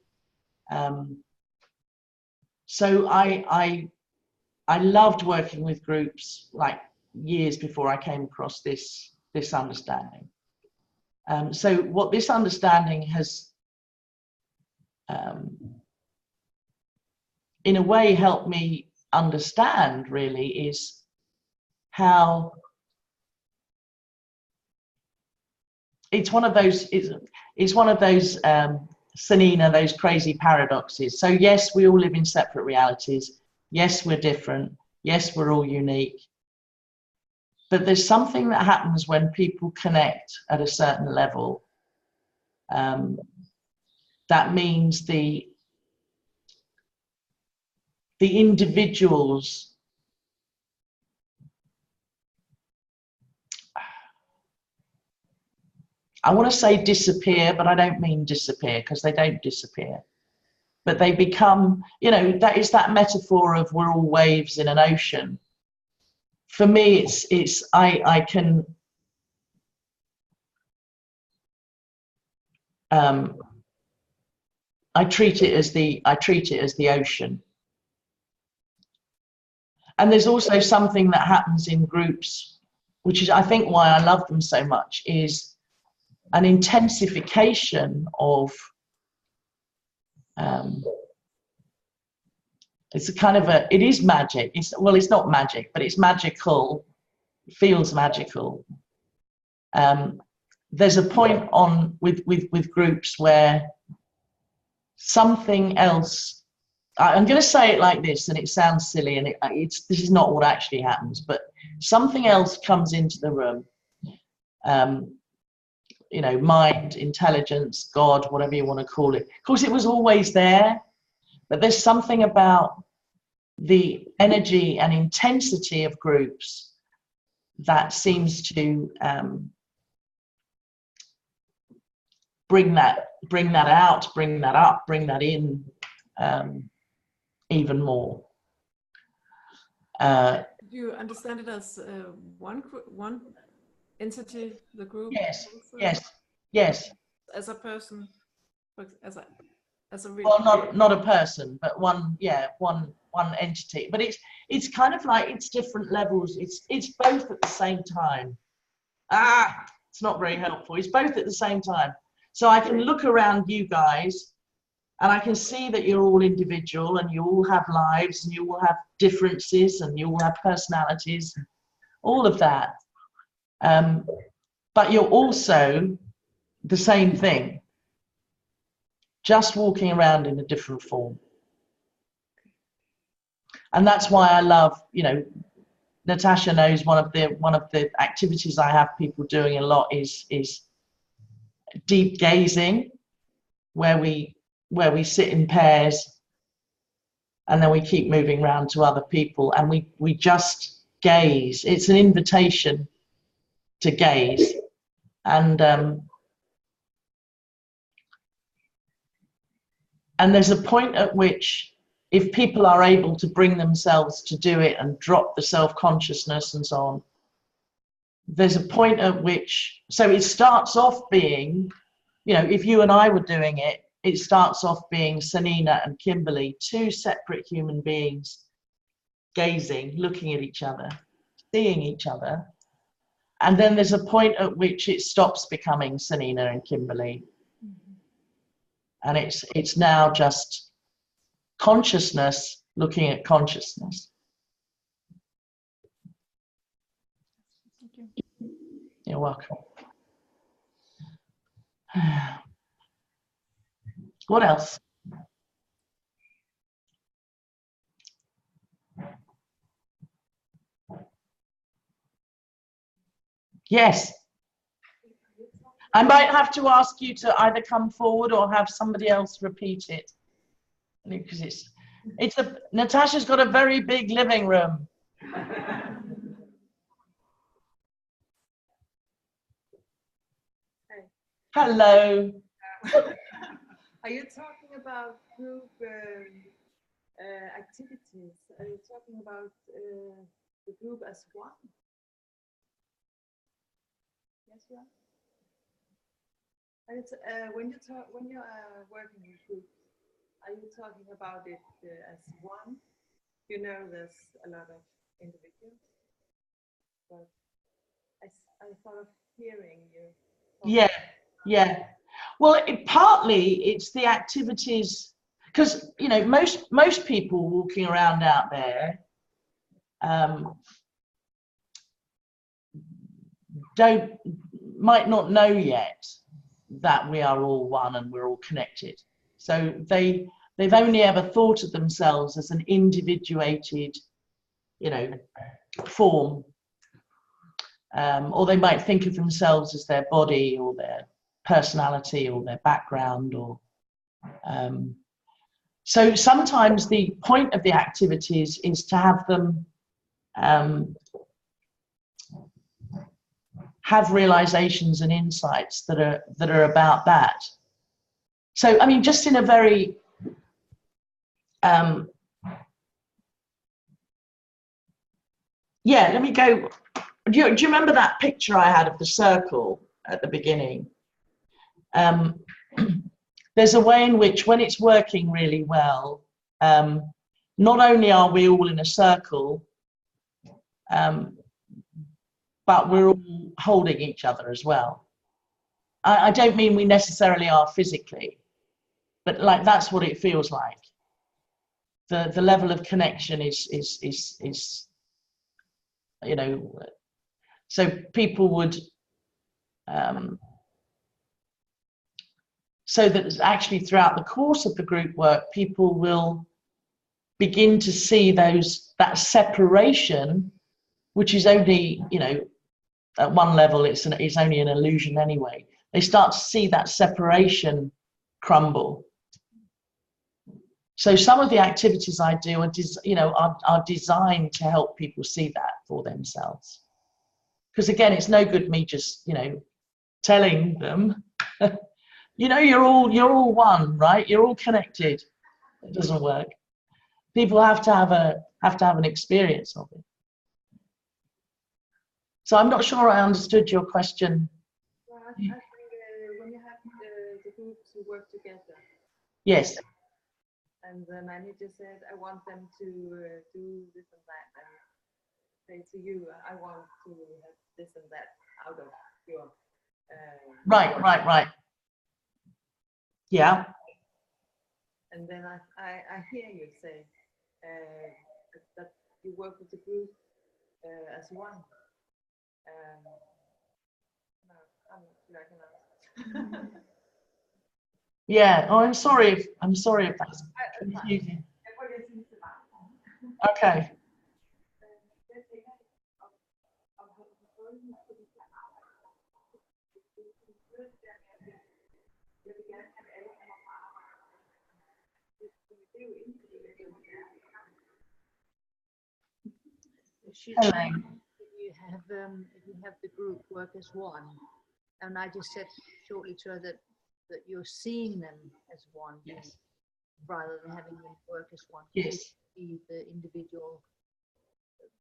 So I loved working with groups like years before I came across this understanding. So what this understanding has in a way helped me understand really is how it's one of those Sanina, those crazy paradoxes. So yes, we all live in separate realities. Yes, we're different. Yes, we're all unique. But there's something that happens when people connect at a certain level. That means the individuals I want to say disappear, but I don't mean disappear because they don't disappear. But they become, you know, that is that metaphor of we're all waves in an ocean. For me, I can I treat it as the ocean. And there's also something that happens in groups, which is I think why I love them so much, is an intensification of it's a kind of it is magic. It's not magic, but it's magical, feels magical. There's a point with groups where something else, I'm going to say it like this, and it sounds silly, and this is not what actually happens, but something else comes into the room. You know, mind, intelligence, God, whatever you want to call it. Of course, it was always there, but there's something about the energy and intensity of groups that seems to bring that out, bring that up, bring that in even more. Do you understand it as one entity, the group? Yes, also? yes. As a person, as a real. Well, not a person, but one entity. But it's kind of like it's different levels. It's both at the same time. It's not very helpful. It's both at the same time. So I can look around you guys and I can see that you're all individual and you all have lives and you all have differences and you all have personalities, all of that. But you're also the same thing, just walking around in a different form. And that's why I love, you know, Natasha knows one of the activities I have people doing a lot is deep gazing, where we sit in pairs and then we keep moving around to other people and we just gaze. It's an invitation to gaze. And there's a point at which, if people are able to bring themselves to do it and drop the self-consciousness and so on, there's a point at which, so it starts off being, you know, if you and I were doing it, it starts off being Sanina and Kimberly, two separate human beings, gazing, looking at each other, seeing each other. And then there's a point at which it stops becoming Sanina and Kimberly. And it's now just consciousness looking at consciousness. You're welcome. What else? Yes. I might have to ask you to either come forward or have somebody else repeat it, because Natasha's got a very big living room. Hello. Are you talking about group activities? Are you talking about the group as one? Yes, you are. And it's, when you are working in groups, are you talking about it as one? You know, there's a lot of individuals, but I thought of hearing you. Yeah, yeah. Well, partly it's the activities, because, you know, most people walking around out there might not know yet that we are all one and we're all connected. So they've only ever thought of themselves as an individuated, you know, form, or they might think of themselves as their body or their personality or their background, or so sometimes the point of the activities is to have them have realizations and insights that are about that. So, I mean, just in a very yeah, let me go. Do you remember that picture I had of the circle at the beginning? There's a way in which, when it's working really well, not only are we all in a circle, but we're all holding each other as well. I don't mean we necessarily are physically, but like that's what it feels like. The level of connection is you know, so people would so that actually throughout the course of the group work, people will begin to see that separation, which is only, you know, at one level it's only an illusion anyway. They start to see that separation crumble. So some of the activities I do are designed to help people see that for themselves. Because again, it's no good me just, you know, telling them, you know, you're all one, right? You're all connected. It doesn't work. People have to have an experience of it. So I'm not sure I understood your question. Well, I think when you have the group to work together. Yes. And the manager said, I want them to do this and that, and say to you, I want to have this and that out of your Right. Yeah. And then I hear you say that you work with the group as one. No, I'm not sure I can answer. Yeah. Oh, I'm sorry if that's confusing. Okay. She's Hello. saying if you have the group work as one, and I just said shortly to her that you're seeing them as one, Yes. rather than having them work as one. Yes. You see the individual,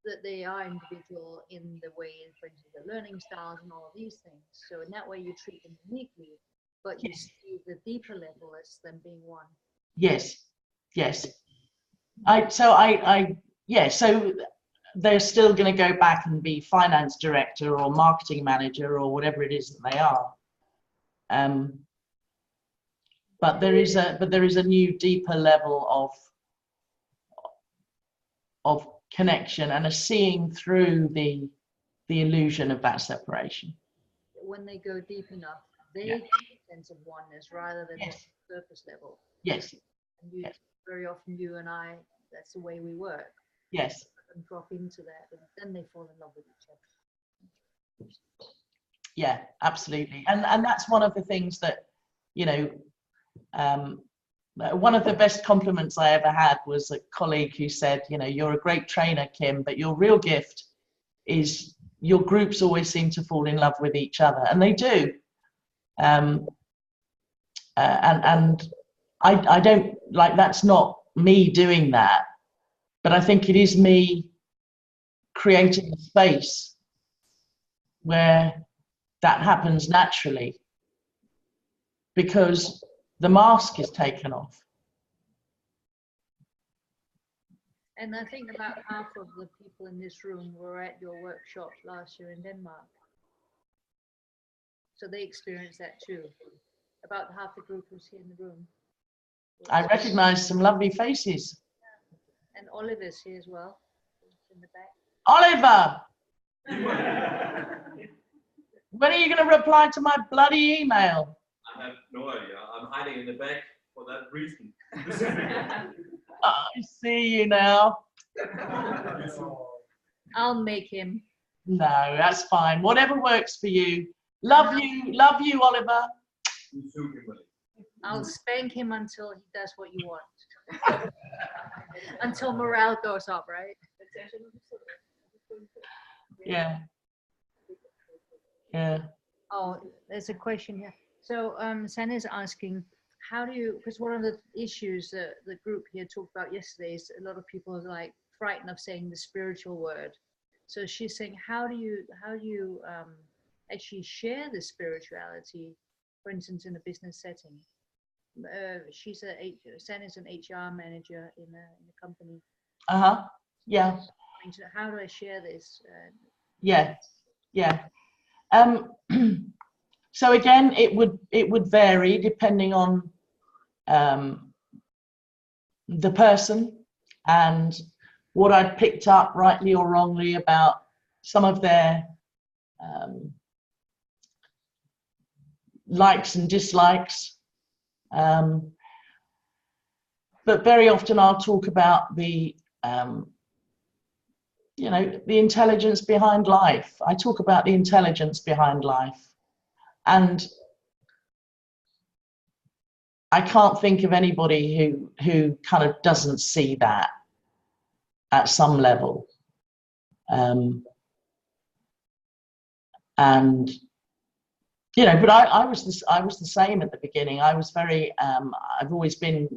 that they are individual in the way, for instance, the learning styles and all of these things. So in that way, you treat them uniquely, but you see the deeper level as them being one. Yes. So they're still going to go back and be finance director or marketing manager or whatever it is that they are. But there is a new deeper level of connection and a seeing through the illusion of that separation. When they go deep enough, they Yeah. get a sense of oneness rather than Yes. the surface level. Yes. And you, Yes. very often you and I, that's the way we work. Yes. And drop into that, and then they fall in love with each other. Yeah, absolutely. And that's one of the things that, you know, one of the best compliments I ever had was a colleague who said, you know, you're a great trainer, Kim, but your real gift is your groups always seem to fall in love with each other, and they do. And I don't, like, that's not me doing that, but I think it is me creating a space where that happens naturally, because the mask is taken off. And I think about half of the people in this room were at your workshop last year in Denmark. So they experienced that too. About half the group was here in the room. I recognize some lovely faces. And Oliver's here as well, in the back. Oliver! When are you going to reply to my bloody email? I have no idea. I'm hiding in the back for that reason. I see you now. I'll make him. No, that's fine. Whatever works for you. Love you, Oliver. I'll spank him until he does what you want. Until morale goes up, right? Yeah. Oh, there's a question here. So Sanna is asking, how do you, because one of the issues that the group here talked about yesterday is a lot of people are like frightened of saying the spiritual word. So she's saying, how do you actually share the spirituality, for instance, in a business setting? Sanna's an HR manager in a company. Yeah. How do I share this? Yeah. So again, it would vary depending on the person and what I'd picked up, rightly or wrongly, about some of their likes and dislikes. But very often I'll talk about the the intelligence behind life. I talk about the intelligence behind life, and I can't think of anybody who kind of doesn't see that at some level. And but I was the same at the beginning. I was very I've always been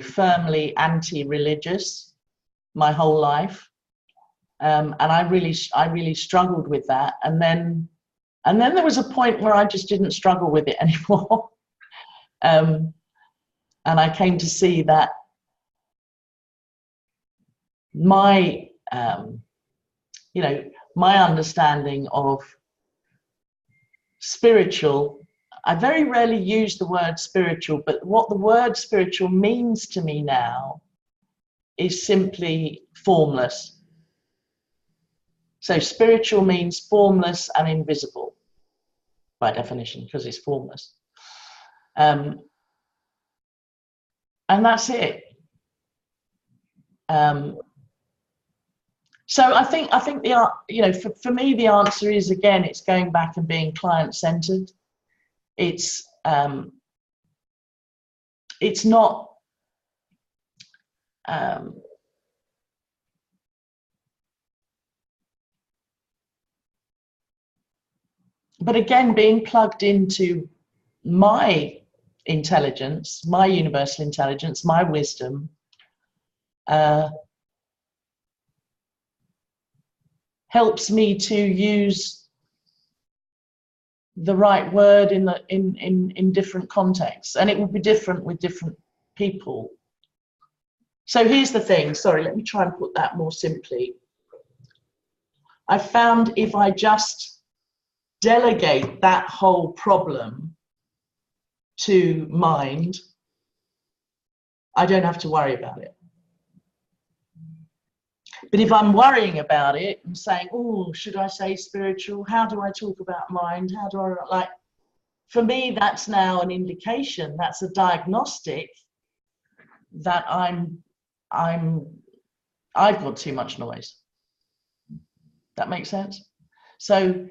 firmly anti-religious my whole life, and I really struggled with that. And then there was a point where I just didn't struggle with it anymore. And I came to see that my my understanding of spiritual, I very rarely use the word spiritual, but what the word spiritual means to me now is simply formless. So spiritual means formless and invisible by definition, because it's formless. And that's it. So I think the, you know, for me, the answer is, again, it's going back and being client-centered. It's not but again, being plugged into my intelligence, my universal intelligence, my wisdom, helps me to use the right word in different contexts, and it will be different with different people. So here's the thing, sorry, let me try and put that more simply. I found if I just delegate that whole problem to mind, I don't have to worry about it. But if I'm worrying about it and saying, oh, should I say spiritual? How do I talk about mind? How do I, like, for me, that's now an indication, that's a diagnostic that I've got too much noise. That makes sense? So,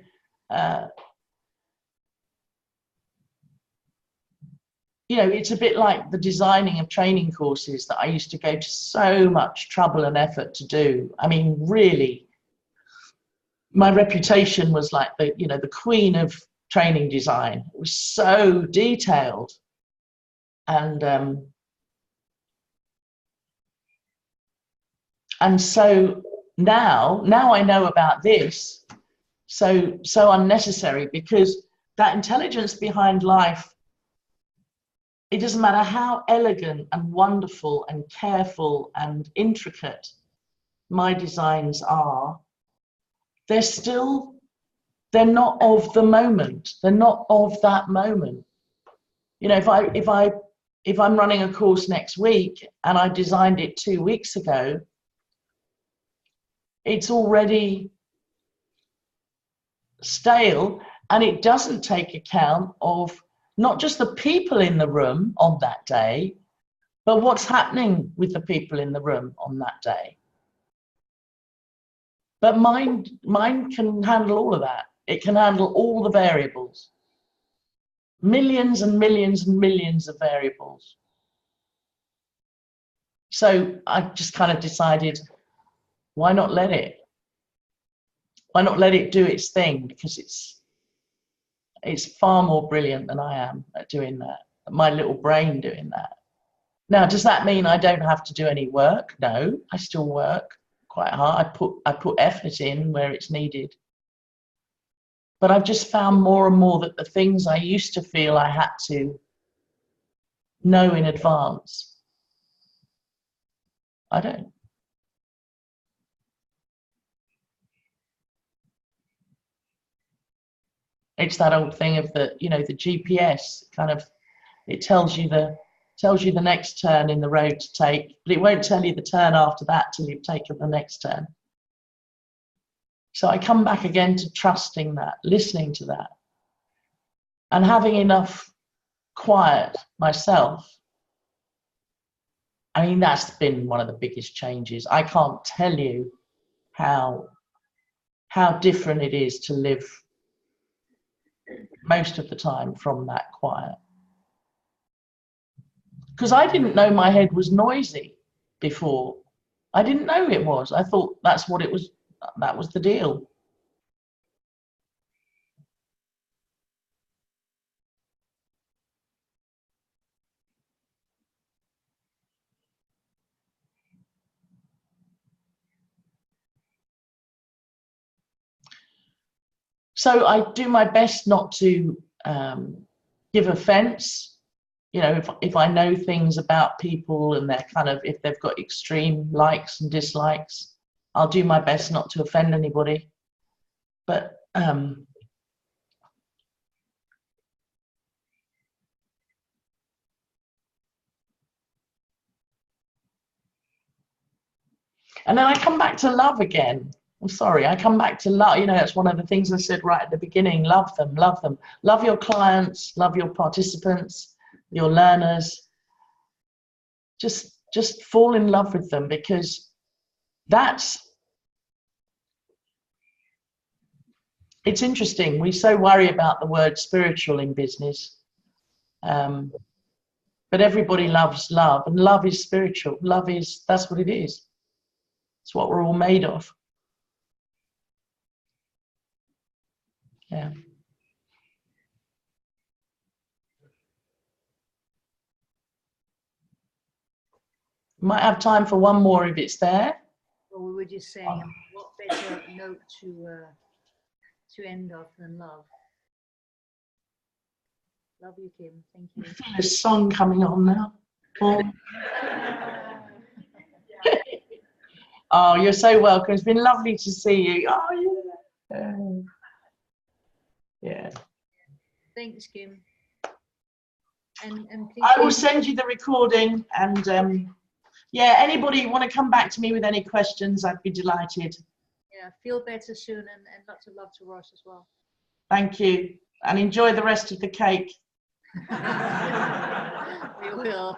you know, it's a bit like the designing of training courses that I used to go to so much trouble and effort to do. I mean, really, my reputation was like the, you know, the queen of training design. It was so detailed. And so now I know about this, so unnecessary, because that intelligence behind life, it doesn't matter how elegant and wonderful and careful and intricate my designs are, they're not of the moment. They're not of that moment. You know, if I'm running a course next week and I designed it 2 weeks ago, it's already stale, and it doesn't take account of not just the people in the room on that day, but what's happening with the people in the room on that day. But mind can handle all of that. It can handle all the variables. Millions and millions and millions of variables. So I just kind of decided, why not let it? Why not let it do its thing? Because it's far more brilliant than I am at doing that, my little brain doing that. Now, does that mean I don't have to do any work? No, I still work quite hard. I put effort in where it's needed. But I've just found more and more that the things I used to feel I had to know in advance, I don't. It's that old thing of the, you know, the GPS kind of, it tells you the next turn in the road to take, but it won't tell you the turn after that till you've taken the next turn. So I come back again to trusting that, listening to that, and having enough quiet myself. I mean, that's been one of the biggest changes. I can't tell you how different it is to live most of the time from that quiet. Because I didn't know my head was noisy before. I didn't know it was. I thought that's what it was. That was the deal. So I do my best not to give offense. You know, if I know things about people and they're kind of, if they've got extreme likes and dislikes, I'll do my best not to offend anybody. But And then I come back to love again. I'm sorry, I come back to love. You know, that's one of the things I said right at the beginning. Love them, love them. Love your clients, love your participants, your learners. Just fall in love with them, because it's interesting. We so worry about the word spiritual in business. But everybody loves love, and love is spiritual. That's what it is. It's what we're all made of. Yeah. Might have time for one more if it's there. Well, we were just saying, what better note to end off than love. Love you, Kim. Thank you. I feel a song coming on now. Oh, you're so welcome. It's been lovely to see you. Oh, yeah. Yeah. Thanks, Kim. And please, I will send you the recording, and yeah, anybody want to come back to me with any questions, I'd be delighted. yeah, feel better soon, and lots of love to Ross as well. Thank you, and enjoy the rest of the cake. We will.